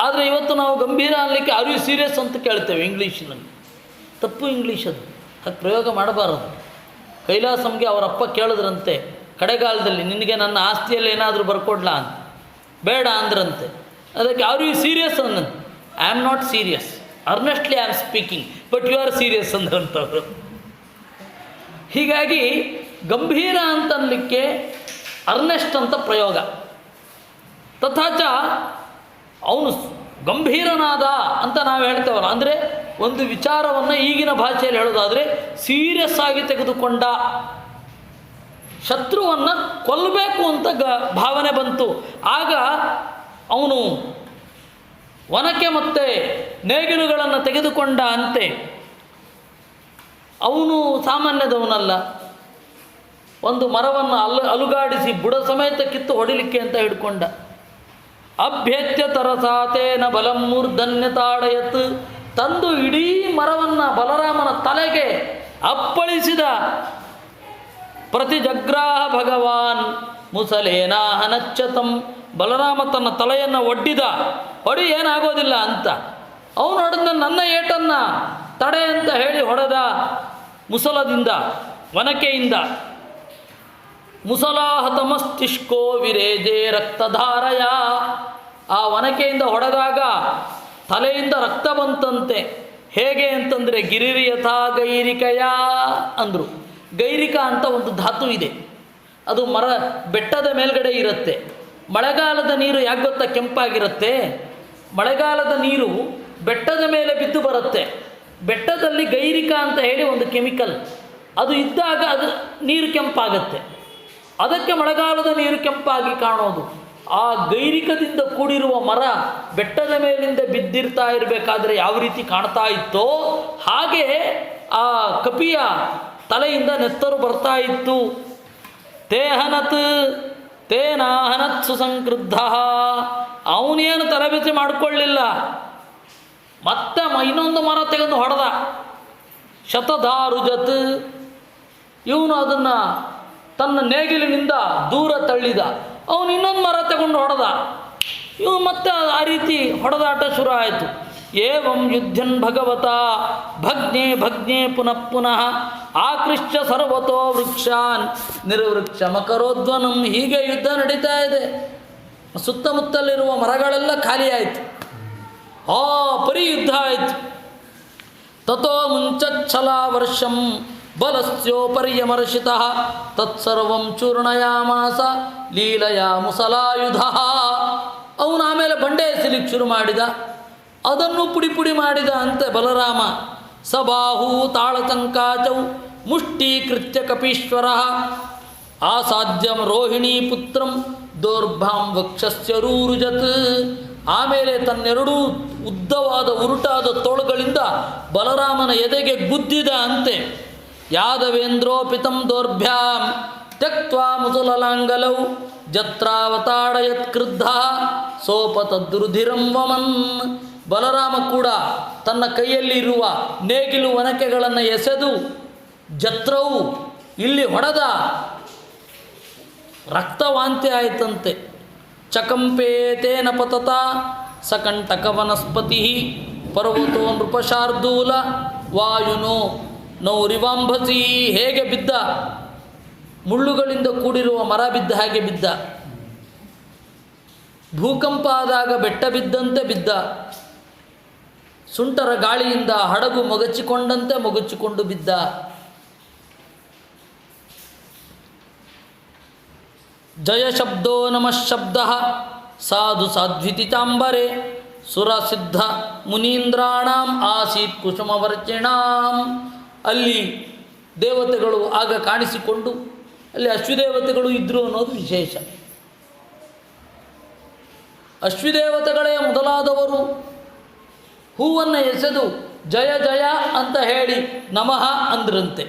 ಆದರೆ ಇವತ್ತು ನಾವು ಗಂಭೀರ ಅನ್ನಲಿಕ್ಕೆ ಆರ್ ಯು ಸೀರಿಯಸ್ ಅಂತ ಕೇಳ್ತೇವೆ ಇಂಗ್ಲೀಷಿನಲ್ಲಿ. ತಪ್ಪು ಇಂಗ್ಲೀಷ್ ಅದು, ಅದು ಪ್ರಯೋಗ ಮಾಡಬಾರದು. ಕೈಲಾಸಂಗೆ ಅವರಪ್ಪ ಕೇಳಿದ್ರಂತೆ ಕಡೆಗಾಲದಲ್ಲಿ, ನಿನಗೆ ನನ್ನ ಆಸ್ತಿಯಲ್ಲಿ ಏನಾದರೂ ಬರ್ಕೊಡ್ಲಾ ಅಂತ. ಬೇಡ ಅಂದ್ರಂತೆ. ಅದಕ್ಕೆ ಆರ್ ಯು ಸೀರಿಯಸ್ ಅನ್ನಂತೆ. I am not serious, earnestly I am speaking, but you are serious ಅಂದ್ರಂಥವ್ರು. ಹೀಗಾಗಿ ಗಂಭೀರ ಅಂತನ್ಲಿಕ್ಕೆ ಅರ್ನೆಸ್ಟ್ ಅಂತ ಪ್ರಯೋಗ. ತಥಾಚ ಅವನು ಗಂಭೀರನಾದ ಅಂತ ನಾವು ಹೇಳ್ತೇವಲ್ಲ, ಅಂದರೆ ಒಂದು ವಿಚಾರವನ್ನು ಈಗಿನ ಭಾಷೆಯಲ್ಲಿ ಹೇಳೋದಾದರೆ ಸೀರಿಯಸ್ ಆಗಿ ತೆಗೆದುಕೊಂಡ. ಶತ್ರುವನ್ನು ಕೊಲ್ಲಬೇಕು ಅಂತ ಭಾವನೆ ಬಂತು. ಆಗ ಅವನು ಒನಕೆ ಮತ್ತು ನೇಗಿಲುಗಳನ್ನು ತೆಗೆದುಕೊಂಡ ಅಂತೆ. ಅವನು ಸಾಮಾನ್ಯದವನಲ್ಲ. ಒಂದು ಮರವನ್ನು ಅಲುಗಾಡಿಸಿ ಬುಡ ಸಮೇತ ಕಿತ್ತು ಹೊಡಿಲಿಕ್ಕೆ ಅಂತ ಹಿಡ್ಕೊಂಡ. ಅಭ್ಯತ್ಯ ತರಸಾತೇನ ಬಲಂ ಮೂರ್ಧನ್ಯ ತಾಡಯತ್. ತಂದು ಇಡೀ ಮರವನ್ನು ಬಲರಾಮನ ತಲೆಗೆ ಅಪ್ಪಳಿಸಿದ. ಪ್ರತಿಜಗ್ರಾಹ ಭಗವಾನ್ ಮುಸಲೇನಾಹನಚ್ಚತಂ. ಬಲರಾಮ ತನ್ನ ತಲೆಯನ್ನು ಒಡ್ಡಿದ. ಹೊಡಿ ಏನಾಗೋದಿಲ್ಲ ಅಂತ. ಅವನು ಹೊಡೆದ ನನ್ನ ಏಟನ್ನು ತಡೆ ಅಂತ ಹೇಳಿ ಹೊಡೆದ ಮುಸಲದಿಂದ, ಒನಕೆಯಿಂದ. ಮುಸಲಾಹತಮಸ್ತಿಷ್ಕೋ ವಿರೇಜೆ ರಕ್ತಧಾರಯ. ಆ ಒನಕೆಯಿಂದ ಹೊಡೆದಾಗ ತಲೆಯಿಂದ ರಕ್ತ ಬಂತಂತೆ. ಹೇಗೆ ಅಂತಂದರೆ ಗಿರಿಯಥಾ ಗೈರಿಕಯ ಅಂದರು. ಗೈರಿಕ ಅಂತ ಒಂದು ಧಾತು ಇದೆ, ಅದು ಬೆಟ್ಟದ ಮೇಲ್ಗಡೆ ಇರುತ್ತೆ. ಮಳೆಗಾಲದ ನೀರು ಯಾಕೆ ಗೊತ್ತಾ ಕೆಂಪಾಗಿರುತ್ತೆ? ಮಳೆಗಾಲದ ನೀರು ಬೆಟ್ಟದ ಮೇಲೆ ಬಿದ್ದು ಬರುತ್ತೆ. ಬೆಟ್ಟದಲ್ಲಿ ಗೈರಿಕ ಅಂತ ಹೇಳಿ ಒಂದು ಕೆಮಿಕಲ್, ಅದು ಇದ್ದಾಗ ಅದು ನೀರು ಕೆಂಪಾಗುತ್ತೆ. ಅದಕ್ಕೆ ಮಳೆಗಾಲದ ನೀರು ಕೆಂಪಾಗಿ ಕಾಣೋದು. ಆ ಗೈರಿಕದಿಂದ ಕೂಡಿರುವ ಮರ ಬೆಟ್ಟದ ಮೇಲಿಂದ ಬಿದ್ದಿರ್ತಾ ಇರಬೇಕಾದ್ರೆ ಯಾವ ರೀತಿ ಕಾಣ್ತಾ ಇತ್ತೋ ಹಾಗೆ ಆ ಕಪಿಯ ತಲೆಯಿಂದ ನೆತ್ತರು ಬರ್ತಾ ಇತ್ತು. ತೇಹನತ್ ತೇನಾಹನತ್ ಸುಸಂಕ್ರುದ್ಧ. ಅವನೇನು ತಲೆಬಿಸಿ ಮಾಡಿಕೊಳ್ಳಿಲ್ಲ. ಮತ್ತೆ ಇನ್ನೊಂದು ಮರ ತೆಗೆದು ಹೊಡೆದ. ಶತಧಾರುಜತ್. ಇವನು ಅದನ್ನು ತನ್ನ ನೇಗಿಲಿನಿಂದ ದೂರ ತಳ್ಳಿದ. ಅವನು ಇನ್ನೊಂದು ಮರ ತಗೊಂಡು ಹೊಡೆದ. ಇವನು ಮತ್ತೆ ಆ ರೀತಿ ಹೊಡೆದಾಟ ಶುರು ಆಯಿತು. ಏವಂ ಯುದ್ಧನ್ ಭಗವತ ಭಗ್ನೇ ಭಗ್ನೇ ಪುನಃ ಪುನಃ ಆಕೃಷ್ಯ ಸರ್ವತೋ ವೃಕ್ಷಾನ್ ನಿರ್ವೃಕ್ಷ ಮಕರೋದ್ವನಂ. ಹೀಗೆ ಯುದ್ಧ ನಡೀತಾ ಇದೆ. ಸುತ್ತಮುತ್ತಲಿರುವ ಮರಗಳೆಲ್ಲ ಖಾಲಿಯಾಯಿತು. ಪರಿ ಯುದ್ಧ ಆಯಿತು. ತಥೋ ಮುಂಚಚ್ಛಲಾ ವರ್ಷಂ ಬಲಸ್ಯೋಪರ್ಯಮರ್ಷಿತಃ ತತ್ಸರ್ವಂ ಚೂರ್ಣಯಾಮಾಸ ಲೀಲಯಾ ಮುಸಲಾಯುಧ. ಅವನು ಆಮೇಲೆ ಬಂಡೆ ಎಸಲಿಕ್ಕೆ ಶುರು ಮಾಡಿದ. ಅದನ್ನು ಪುಡಿ ಪುಡಿ ಮಾಡಿದ ಅಂತೆ ಬಲರಾಮ. ಸಬಾಹು ತಾಳತಂಕಾಚೌ ಮುಷ್ಟೀಕೃತ್ಯ ಕಪೀಶ್ವರ ಆಸಾಧ್ಯಂ ರೋಹಿಣೀ ಪುತ್ರಂ ದೌರ್ಭಾಂ ವಕ್ಷಸ್ಯ ರೂರುಜತ್. ಆಮೇಲೆ ತನ್ನೆರಡೂ ಉದ್ದವಾದ ಉರುಟಾದ ತೋಳುಗಳಿಂದ ಬಲರಾಮನ ಎದೆಗೆ ಗುದ್ದಿದ ಅಂತೆ. ಯಾದವೇಂದ್ರೋಪಿತಂ ದೌರ್ಭ್ಯಾಂ ತ್ಯಕ್ತ್ವಾ ಮುಸುಲಲಾಂಗಲೌ ಜತ್ರಾವತಾಡಯತ್ ಕ್ರುದ್ಧ ಸೋಪತದ್ರುಧಿರಂ ವಮನ್. ಬಲರಾಮ ಕೂಡ ತನ್ನ ಕೈಯಲ್ಲಿರುವ ನೇಗಿಲು ಒನಕೆಗಳನ್ನು ಎಸೆದು ಜತ್ರವು ಇಲ್ಲಿ ಹೊಡೆದ. ರಕ್ತವಾಂತಿ ಆಯಿತಂತೆ. ಚಕಂಪೇತೇನ ಪತತ ಸಕಂಟಕ ವನಸ್ಪತಿ ಪರ್ವತೋ ನೃಪಶಾರ್ದೂಲ ವಾಯುನೋ ನೌರಿವಾಂಭಸಿ, ಹೇಗೆ ಬಿದ್ದ, ಮುಳ್ಳುಗಳಿಂದ ಕೂಡಿರುವ ಮರ ಬಿದ್ದ ಹಾಗೆ ಬಿದ್ದ. ಭೂಕಂಪ ಆದಾಗ ಬೆಟ್ಟ ಬಿದ್ದಂತೆ ಬಿದ್ದ. ಸುಂಟರ ಗಾಳಿಯಿಂದ ಹಡಗು ಮೊಗಚಿಕೊಂಡಂತೆ ಮೊಗಚಿಕೊಂಡು ಬಿದ್ದ. ಜಯ ಶಬ್ದೋ ನಮಃ ಶಬ್ದ ಸಾಧು ಸಾಧ್ವಿತಿ ಚಾಂಬರೆ ಸುರಸಿದ್ಧ ಮುನೀಂದ್ರಾಣಾಂ ಆಸೀತ್ ಕುಸುಮವರ್ಚಿಣಾಂ. ಅಲ್ಲಿ ದೇವತೆಗಳು ಆಗ ಕಾಣಿಸಿಕೊಂಡು ಅಲ್ಲಿ ಅಶ್ವಿದೇವತೆಗಳು ಇದ್ದರು ಅನ್ನೋದು ವಿಶೇಷ. ಅಶ್ವಿದೇವತೆಗಳೇ ಮೊದಲಾದವರು ಹೂವನ್ನು ಎಸೆದು ಜಯ ಜಯ ಅಂತ ಹೇಳಿ ನಮಃ ಅಂದ್ರಂತೆ.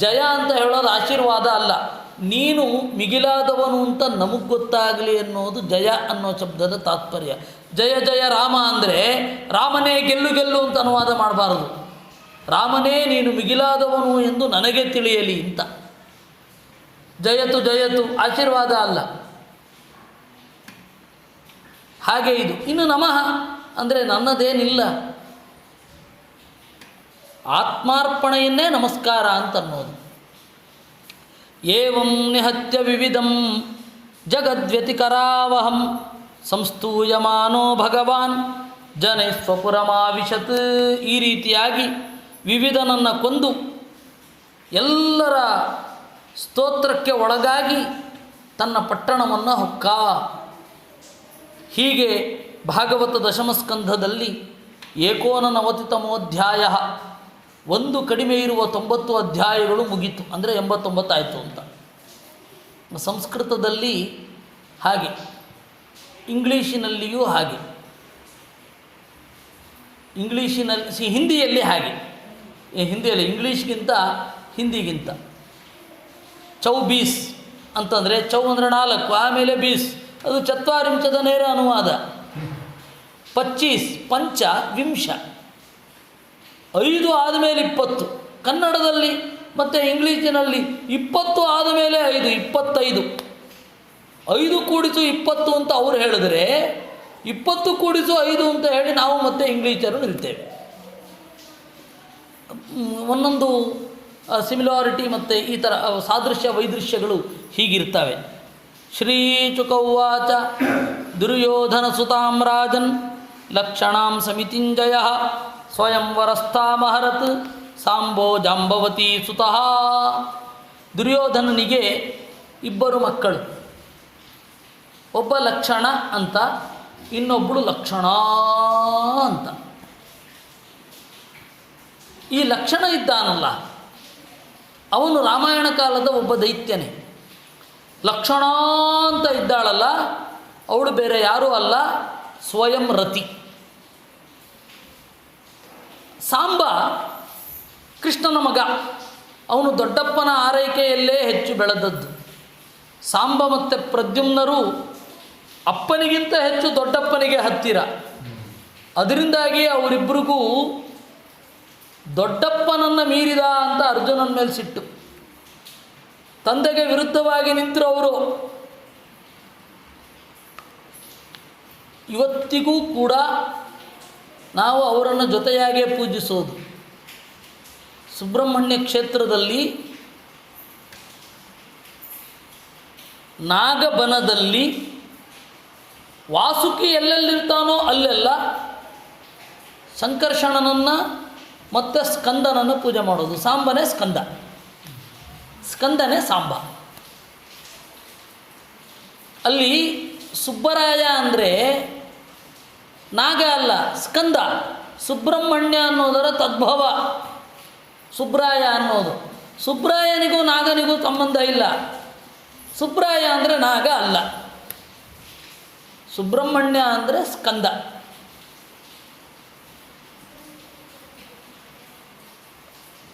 ಜಯ ಅಂತ ಹೇಳೋದು ಆಶೀರ್ವಾದ ಅಲ್ಲ, ನೀನು ಮಿಗಿಲಾದವನು ಅಂತ ನಮಗೆ ಗೊತ್ತಾಗಲಿ ಅನ್ನೋದು ಜಯ ಅನ್ನೋ ಶಬ್ದದ ತಾತ್ಪರ್ಯ. ಜಯ ಜಯ ರಾಮ ಅಂದರೆ ರಾಮನೇ ಗೆಲ್ಲು ಗೆಲ್ಲು ಅಂತ ಅನುವಾದ ಮಾಡಬಾರದು. ರಾಮನೇ ನೀನು ಮಿಗಿಲಾದವನು ಎಂದು ನನಗೆ ತಿಳಿಯಲಿ ಅಂತ. ಜಯತು ಜಯತು ಆಶೀರ್ವಾದ ಅಲ್ಲ. ಹಾಗೆ ಇದು. ಇನ್ನು ನಮಃ ಅಂದರೆ ನನ್ನದೇನಿಲ್ಲ, ಆತ್ಮಾರ್ಪಣೆಯನ್ನೇ ನಮಸ್ಕಾರ ಅಂತ ಅನ್ನೋದು. ಏವಂ ನಿಹತ್ಯ ವಿವಿಧಂ ಜಗದ್ವ್ಯತಿಕರಾವಹಂ ಸಂಸ್ತೂಯಮಾನೋ ಭಗವಾನ್ ಜನೇ ಸ್ವಪುರಮಾವಿಶತ್. ಈ ರೀತಿಯಾಗಿ ವಿವಿಧನನ್ನು ಕೊಂದು ಎಲ್ಲರ ಸ್ತೋತ್ರಕ್ಕೆ ಒಳಗಾಗಿ ತನ್ನ ಪಟ್ಟಣವನ್ನು ಹೊಕ್ಕ. ಹೀಗೆ ಭಾಗವತ ದಶಮಸ್ಕಂಧದಲ್ಲಿ 89ತಮೋಧ್ಯಾಯ, ಒಂದು ಕಡಿಮೆ ಇರುವ 90 ಅಧ್ಯಾಯಗಳು ಮುಗೀತು. ಅಂದರೆ 89 ಆಯಿತು ಅಂತ. ಸಂಸ್ಕೃತದಲ್ಲಿ ಹಾಗೆ, ಇಂಗ್ಲೀಷಿನಲ್ಲಿಯೂ ಹಾಗೆ, ಹಿಂದಿಯಲ್ಲಿ ಹಾಗೆ. ಹಿಂದಿಯಲ್ಲಿ ಇಂಗ್ಲೀಷ್ಗಿಂತ ಹಿಂದಿಗಿಂತ 24 ಅಂತಂದರೆ ಚೌ ಅಂದರೆ 4, ಆಮೇಲೆ 20 ಅದು ಚತ್ವಾರಿಂಶದ ನೇರ ಅನುವಾದ. 25 ಪಂಚ ವಿಂಶ, 5 ಆದಮೇಲೆ 20. ಕನ್ನಡದಲ್ಲಿ ಮತ್ತು ಇಂಗ್ಲೀಷಿನಲ್ಲಿ 20 ಆದಮೇಲೆ 5, 25. 5 ಕೂಡಿಸು 20 ಅಂತ ಅವರು ಹೇಳಿದ್ರೆ 20 ಕೂಡಿಸು 5 ಅಂತ ಹೇಳಿ ನಾವು ಮತ್ತೆ ಇಂಗ್ಲೀಷರು ಇರ್ತೇವೆ. ಒಂದೊಂದು ಸಿಮಿಲಾರಿಟಿ ಮತ್ತು ಈ ಥರ ಸಾದೃಶ್ಯ ವೈದೃಶ್ಯಗಳು ಹೀಗಿರ್ತವೆ. ಶ್ರೀಚುಕೌವಾಚ ದುರ್ಯೋಧನ ಸುತಾಂ ರಾಜನ್ ಲಕ್ಷಣಾಂ ಸಮಿತಿಂಜಯ ಸ್ವಯಂವರಸ್ಥಾಮಹರತ್ ಸಾಂಬೋ ಜಾಂಬವತಿ ಸುತಃ. ದುರ್ಯೋಧನನಿಗೆ 2 ಮಕ್ಕಳು, ಒಬ್ಬ ಲಕ್ಷಣ ಅಂತ, ಇನ್ನೊಬ್ಬಳು ಲಕ್ಷಣ ಅಂತ. ಈ ಲಕ್ಷಣ ಇದ್ದಾನಲ್ಲ ಅವನು ರಾಮಾಯಣ ಕಾಲದ ಒಬ್ಬ ದೈತ್ಯನೇ. ಲಕ್ಷಣ ಅಂತ ಇದ್ದಾಳಲ್ಲ ಅವಳು ಬೇರೆ ಯಾರೂ ಅಲ್ಲ, ಸ್ವಯಂ ರತಿ. ಸಾಂಬ ಕೃಷ್ಣನ ಮಗ, ಅವನು ದೊಡ್ಡಪ್ಪನ ಆರೈಕೆಯಲ್ಲೇ ಹೆಚ್ಚು ಬೆಳೆದದ್ದು. ಸಾಂಬ ಮತ್ತು ಪ್ರದ್ಯುಮ್ನರು ಅಪ್ಪನಿಗಿಂತ ಹೆಚ್ಚು ದೊಡ್ಡಪ್ಪನಿಗೆ ಹತ್ತಿರ. ಅದರಿಂದಾಗಿ ಅವರಿಬ್ಬರಿಗೂ ದೊಡ್ಡಪ್ಪನನ್ನು ಮೀರಿದ ಅಂತ ಅರ್ಜುನನ ಮೇಲೆ ಸಿಟ್ಟು. ತಂದೆಗೆ ವಿರುದ್ಧವಾಗಿ ನಿಂತರು ಅವರು. ಇವತ್ತಿಗೂ ಕೂಡ ನಾವು ಅವರನ್ನು ಜೊತೆಯಾಗೇ ಪೂಜಿಸೋದು. ಸುಬ್ರಹ್ಮಣ್ಯ ಕ್ಷೇತ್ರದಲ್ಲಿ ನಾಗಬನದಲ್ಲಿ ವಾಸುಕಿ ಎಲ್ಲೆಲ್ಲಿರ್ತಾನೋ ಅಲ್ಲೆಲ್ಲ ಸಂಕರ್ಷಣನನ್ನು ಮತ್ತು ಸ್ಕಂದನನ್ನು ಪೂಜೆ ಮಾಡೋದು. ಸಾಂಬನೇ ಸ್ಕಂದ, ಸ್ಕಂದನೇ ಸಾಂಬ. ಅಲ್ಲಿ ಸುಬ್ಬರಾಯ ಅಂದರೆ ನಾಗ ಅಲ್ಲ, ಸ್ಕಂದ. ಸುಬ್ರಹ್ಮಣ್ಯ ಅನ್ನೋದರ ತದ್ಭವ ಸುಬ್ರಾಯ ಅನ್ನೋದು. ಸುಬ್ರಾಯನಿಗೂ ನಾಗನಿಗೂ ಸಂಬಂಧ ಇಲ್ಲ. ಸುಬ್ರಾಯ ಅಂದರೆ ನಾಗ ಅಲ್ಲ, ಸುಬ್ರಹ್ಮಣ್ಯ ಅಂದರೆ ಸ್ಕಂದ.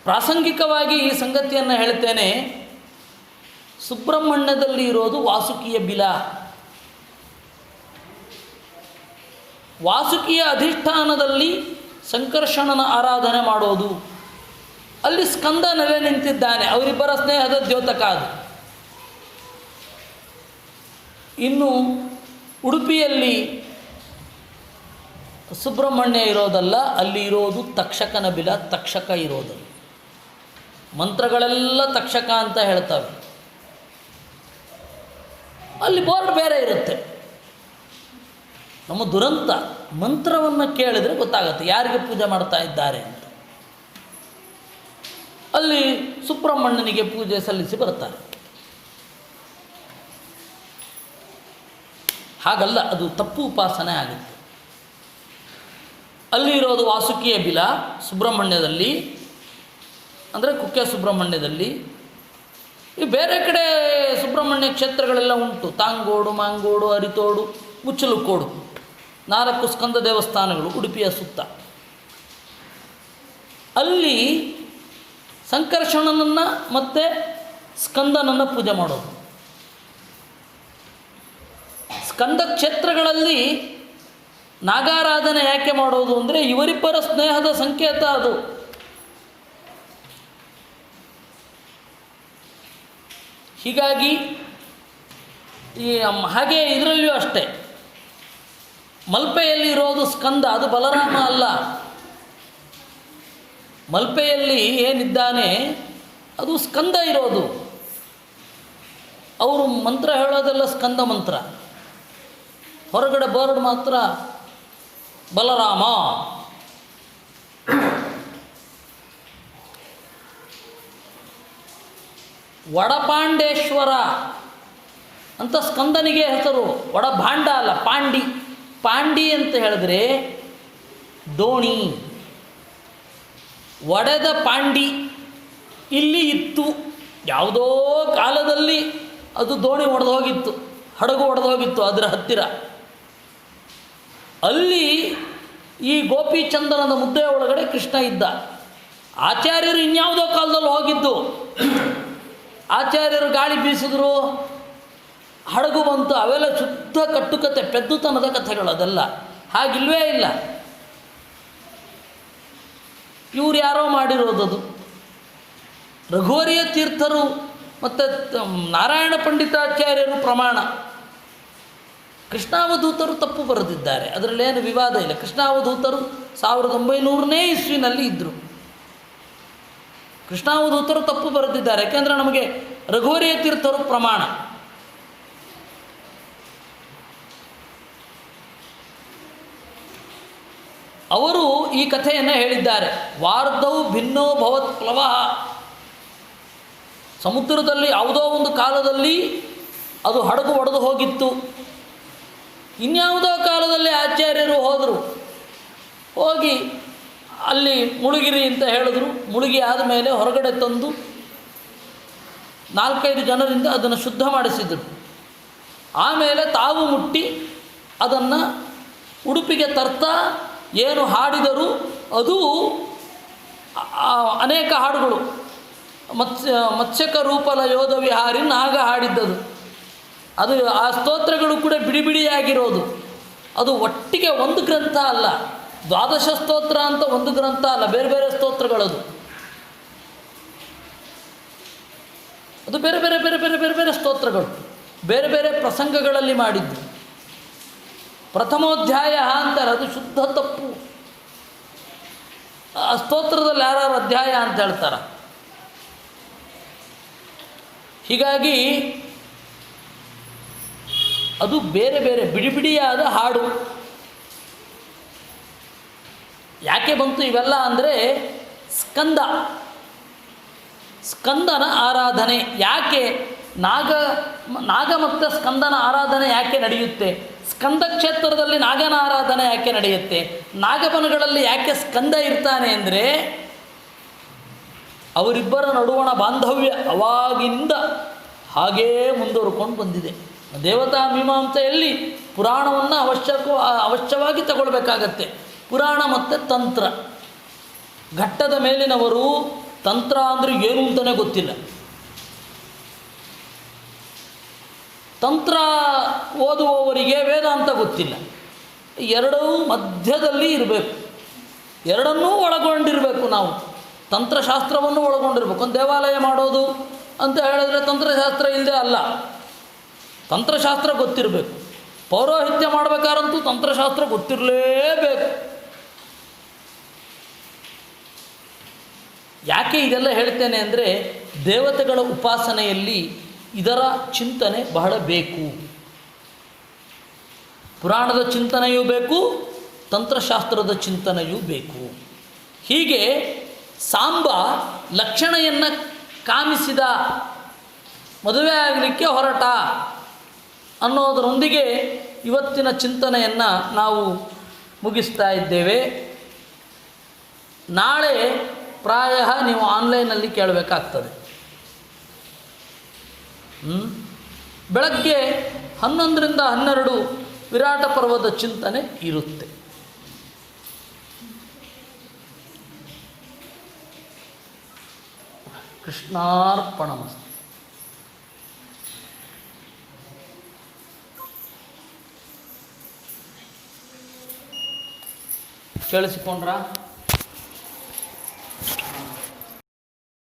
ಪ್ರಾಸಂಗಿಕವಾಗಿ ಈ ಸಂಗತಿಯನ್ನು ಹೇಳ್ತೇನೆ. ಸುಬ್ರಹ್ಮಣ್ಯದಲ್ಲಿ ಇರೋದು ವಾಸುಕಿಯ ಬಿಲ. ವಾಸುಕಿಯ ಅಧಿಷ್ಠಾನದಲ್ಲಿ ಸಂಕರ್ಷಣನ ಆರಾಧನೆ ಮಾಡೋದು. ಅಲ್ಲಿ ಸ್ಕಂದ ನೆಲೆ ನಿಂತಿದ್ದಾನೆ. ಅವರಿಬ್ಬರ ಸ್ನೇಹದ ದ್ಯೋತಕ ಅದು. ಇನ್ನು ಉಡುಪಿಯಲ್ಲಿ ಸುಬ್ರಹ್ಮಣ್ಯ ಇರೋದಲ್ಲ, ಅಲ್ಲಿ ಇರೋದು ತಕ್ಷಕನ ಬಿಲ, ತಕ್ಷಕ ಇರೋದು. ಮಂತ್ರಗಳೆಲ್ಲ ತಕ್ಷಕ ಅಂತ ಹೇಳ್ತವೆ. ಅಲ್ಲಿ ಬೋರ್ಡ್ ಬೇರೆ ಇರುತ್ತೆ. ನಮ್ಮ ದುರಂತ ಮಂತ್ರವನ್ನು ಕೇಳಿದರೆ ಗೊತ್ತಾಗುತ್ತೆ ಯಾರಿಗೆ ಪೂಜೆ ಮಾಡ್ತಾ ಇದ್ದಾರೆ ಅಂತ. ಅಲ್ಲಿ ಸುಬ್ರಹ್ಮಣ್ಯನಿಗೆ ಪೂಜೆ ಸಲ್ಲಿಸಿ ಬರ್ತಾರೆ. ಹಾಗಲ್ಲ, ಅದು ತಪ್ಪು ಉಪಾಸನೆ ಆಗುತ್ತೆ. ಅಲ್ಲಿ ಇರೋದು ವಾಸುಕಿಯ ಬಿಲ ಸುಬ್ರಹ್ಮಣ್ಯದಲ್ಲಿ, ಅಂದರೆ ಕುಕ್ಕೆ ಸುಬ್ರಹ್ಮಣ್ಯದಲ್ಲಿ. ಈ ಬೇರೆ ಕಡೆ ಸುಬ್ರಹ್ಮಣ್ಯ ಕ್ಷೇತ್ರಗಳೆಲ್ಲ ಉಂಟು. ತಾಂಗೋಡು, ಮಾಂಗೋಡು, ಅರಿತೋಡು, ಮುಚ್ಚಲುಕೋಡು, 4 ಸ್ಕಂದ ದೇವಸ್ಥಾನಗಳು ಉಡುಪಿಯ ಸುತ್ತ. ಅಲ್ಲಿ ಸಂಕರ್ಷಣನನ್ನು ಮತ್ತು ಸ್ಕಂದನನ್ನು ಪೂಜೆ ಮಾಡೋದು. ಸ್ಕಂದ ಕ್ಷೇತ್ರಗಳಲ್ಲಿ ನಾಗಾರಾಧನೆ ಯಾಕೆ ಮಾಡೋದು ಅಂದರೆ ಇವರಿಬ್ಬರ ಸ್ನೇಹದ ಸಂಕೇತ ಅದು. ಹೀಗಾಗಿ ಹಾಗೆ ಇದರಲ್ಲಿಯೂ ಅಷ್ಟೇ. ಮಲ್ಪೆಯಲ್ಲಿ ಇರೋದು ಸ್ಕಂದ, ಅದು ಬಲರಾಮ ಅಲ್ಲ. ಮಲ್ಪೆಯಲ್ಲಿ ಏನಿದ್ದಾನೆ ಅದು ಸ್ಕಂದ ಇರೋದು. ಅವರು ಮಂತ್ರ ಹೇಳೋದೆಲ್ಲ ಸ್ಕಂದ ಮಂತ್ರ, ಹೊರಗಡೆ ಬೋರ್ಡ್ ಮಾತ್ರ ಬಲರಾಮ. ವಡಪಾಂಡೇಶ್ವರ ಅಂತ ಸ್ಕಂದನಿಗೆ ಹೆಸರು. ವಡಭಾಂಡ ಅಲ್ಲ, ಪಾಂಡಿ. ಪಾಂಡಿ ಅಂತ ಹೇಳಿದ್ರೆ ದೋಣಿ. ಒಡೆದ ಪಾಂಡಿ ಇಲ್ಲಿ ಇತ್ತು. ಯಾವುದೋ ಕಾಲದಲ್ಲಿ ಅದು ದೋಣಿ ಒಡೆದು ಹೋಗಿತ್ತು, ಹಡಗು ಒಡೆದು ಹೋಗಿತ್ತು ಅದರ ಹತ್ತಿರ. ಅಲ್ಲಿ ಈ ಗೋಪಿಚಂದನದ ಮುದ್ದೆ ಒಳಗಡೆ ಕೃಷ್ಣ ಇದ್ದ. ಆಚಾರ್ಯರು ಇನ್ಯಾವುದೋ ಕಾಲದಲ್ಲಿ ಹೋಗಿದ್ದು. ಆಚಾರ್ಯರು ಗಾಳಿ ಬೀಸಿದ್ರು, ಹಡಗು ಬಂತು. ಅವೆಲ್ಲ ಶುದ್ಧ ಕಟ್ಟುಕತೆ, ಪೆದ್ದುತನದ ಕಥೆಗಳು ಅದೆಲ್ಲ. ಹಾಗಿಲ್ವೇ ಇಲ್ಲ. ಇವ್ರು ಯಾರೋ ಮಾಡಿರೋದದು. ರಘುವರಿಯ ತೀರ್ಥರು ಮತ್ತು ನಾರಾಯಣ ಪಂಡಿತಾಚಾರ್ಯರು ಪ್ರಮಾಣ. ಕೃಷ್ಣಾವಧೂತರು ತಪ್ಪು ಬರೆದಿದ್ದಾರೆ, ಅದರಲ್ಲೇನು ವಿವಾದ ಇಲ್ಲ. ಕೃಷ್ಣಾವಧೂತರು 1900ನೇ ಇಸ್ವಿನಲ್ಲಿ ಇದ್ದರು. ಕೃಷ್ಣಾವಧೂತರು ತಪ್ಪು ಬರೆದಿದ್ದಾರೆ, ಯಾಕೆಂದರೆ ನಮಗೆ ರಘುವರಿಯ ತೀರ್ಥರು ಪ್ರಮಾಣ. ಅವರು ಈ ಕಥೆಯನ್ನು ಹೇಳಿದ್ದಾರೆ. ವಾರ್ಧೌ ಭಿನ್ನೋ ಭವತ್ ಪ್ಲವಃ. ಸಮುದ್ರದಲ್ಲಿ ಯಾವುದೋ ಒಂದು ಕಾಲದಲ್ಲಿ ಅದು ಹಡಗು ಒಡೆದು ಹೋಗಿತ್ತು. ಇನ್ಯಾವುದೋ ಕಾಲದಲ್ಲಿ ಆಚಾರ್ಯರು ಹೋದರು, ಹೋಗಿ ಅಲ್ಲಿ ಮುಳುಗಿರಿ ಅಂತ ಹೇಳಿದ್ರು. ಮುಳುಗಿ ಆದಮೇಲೆ ಹೊರಗಡೆ ತಂದು 4-5 ಜನರಿಂದ ಅದನ್ನು ಶುದ್ಧ ಮಾಡಿಸಿದರು. ಆಮೇಲೆ ತಾವು ಮುಟ್ಟಿ ಅದನ್ನು ಉಡುಪಿಗೆ ತರ್ತಾ ಏನು ಹಾಡಿದರು ಅದು ಅನೇಕ ಹಾಡುಗಳು. ಮತ್ಸ್ಯಕ ರೂಪಲ ಯೋಧ ವಿಹಾರಿ ನಾಗ ಹಾಡಿದ್ದದು. ಅದು ಆ ಸ್ತೋತ್ರಗಳು ಕೂಡ ಬಿಡಿ ಬಿಡಿಯಾಗಿರೋದು. ಅದು ಒಟ್ಟಿಗೆ ಒಂದು ಗ್ರಂಥ ಅಲ್ಲ, 12 ಸ್ತೋತ್ರ ಅಂತ ಒಂದು ಗ್ರಂಥ ಅಲ್ಲ, ಬೇರೆ ಬೇರೆ ಸ್ತೋತ್ರಗಳದು. ಅದು ಬೇರೆ ಬೇರೆ ಬೇರೆ ಬೇರೆ ಬೇರೆ ಬೇರೆ ಸ್ತೋತ್ರಗಳು, ಬೇರೆ ಬೇರೆ ಪ್ರಸಂಗಗಳಲ್ಲಿ ಮಾಡಿದ್ದು. ಪ್ರಥಮೋಧ್ಯಾಯ ಅಂತಾರೆ, ಅದು ಶುದ್ಧ ತಪ್ಪು. ಆ ಸ್ತೋತ್ರದಲ್ಲಿ ಯಾರು ಅಧ್ಯಾಯ ಅಂತ ಹೇಳ್ತಾರೆ. ಹೀಗಾಗಿ ಅದು ಬೇರೆ ಬೇರೆ ಬಿಡಿ ಬಿಡಿಯಾದ ಹಾಡು. ಯಾಕೆ ಬಂತು ಇವೆಲ್ಲ ಅಂದರೆ ಸ್ಕಂದನ ಆರಾಧನೆ. ಯಾಕೆ ನಾಗ ಮತ್ತು ಸ್ಕಂದನ ಆರಾಧನೆ ಯಾಕೆ ನಡೆಯುತ್ತೆ? ಸ್ಕಂದ ಕ್ಷೇತ್ರದಲ್ಲಿ ನಾಗನ ಆರಾಧನೆ ಯಾಕೆ ನಡೆಯುತ್ತೆ? ನಾಗಬನಗಳಲ್ಲಿ ಯಾಕೆ ಸ್ಕಂದ ಇರ್ತಾನೆ ಅಂದರೆ ಅವರಿಬ್ಬರ ನಡುವಣ ಬಾಂಧವ್ಯ ಅವಾಗಿಂದ ಹಾಗೇ ಮುಂದುವರ್ಕೊಂಡು ಬಂದಿದೆ. ದೇವತಾ ಮೀಮಾಂಸೆಯಲ್ಲಿ ಪುರಾಣವನ್ನು ಅವಶ್ಯವಾಗಿ ತಗೊಳ್ಬೇಕಾಗತ್ತೆ. ಪುರಾಣ ಮತ್ತು ತಂತ್ರ. ಘಟ್ಟದ ಮೇಲಿನವರು ತಂತ್ರ ಅಂದರೆ ಏನು ಅಂತಲೇ ಗೊತ್ತಿಲ್ಲ. ತಂತ್ರ ಓದುವವರಿಗೆ ವೇದಾಂತ ಗೊತ್ತಿಲ್ಲ. ಎರಡೂ ಮಧ್ಯದಲ್ಲಿ ಇರಬೇಕು, ಎರಡನ್ನೂ ಒಳಗೊಂಡಿರಬೇಕು. ನಾವು ತಂತ್ರಶಾಸ್ತ್ರವನ್ನು ಒಳಗೊಂಡಿರಬೇಕು. ಒಂದು ದೇವಾಲಯ ಮಾಡೋದು ಅಂತ ಹೇಳಿದ್ರೆ ತಂತ್ರಶಾಸ್ತ್ರ ಇಲ್ಲದೆ ಅಲ್ಲ, ತಂತ್ರಶಾಸ್ತ್ರ ಗೊತ್ತಿರಬೇಕು. ಪೌರೋಹಿತ್ಯ ಮಾಡಬೇಕಾದ್ರಂತೂ ತಂತ್ರಶಾಸ್ತ್ರ ಗೊತ್ತಿರಲೇಬೇಕು. ಯಾಕೆ ಇದೆಲ್ಲ ಹೇಳ್ತೇನೆ ಅಂದರೆ ದೇವತೆಗಳ ಉಪಾಸನೆಯಲ್ಲಿ ಇದರ ಚಿಂತನೆ ಬಹಳ ಬೇಕು. ಪುರಾಣದ ಚಿಂತನೆಯೂ ಬೇಕು, ತಂತ್ರಶಾಸ್ತ್ರದ ಚಿಂತನೆಯೂ ಬೇಕು. ಹೀಗೆ ಸಾಂಬ ಲಕ್ಷಣೆಯನ್ನು ಕಾಮಿಸಿದ, ಮದುವೆ ಆಗಲಿಕ್ಕೆ ಹೊರಟ ಅನ್ನೋದರೊಂದಿಗೆ ಇವತ್ತಿನ ಚಿಂತನೆಯನ್ನು ನಾವು ಮುಗಿಸ್ತಾ ಇದ್ದೇವೆ. ನಾಳೆ ಪ್ರಾಯ ನೀವು ಆನ್ಲೈನಲ್ಲಿ ಕೇಳಬೇಕಾಗ್ತದೆ. ಬೆಳಗ್ಗೆ 11ರಿಂದ 12 ವಿರಾಟ ಪರ್ವದ ಚಿಂತನೆ ಇರುತ್ತೆ. ಕೃಷ್ಣಾರ್ಪಣಮಸ್ತು. ಕೇಳಿಸಿಕೊಂಡ್ರಾ?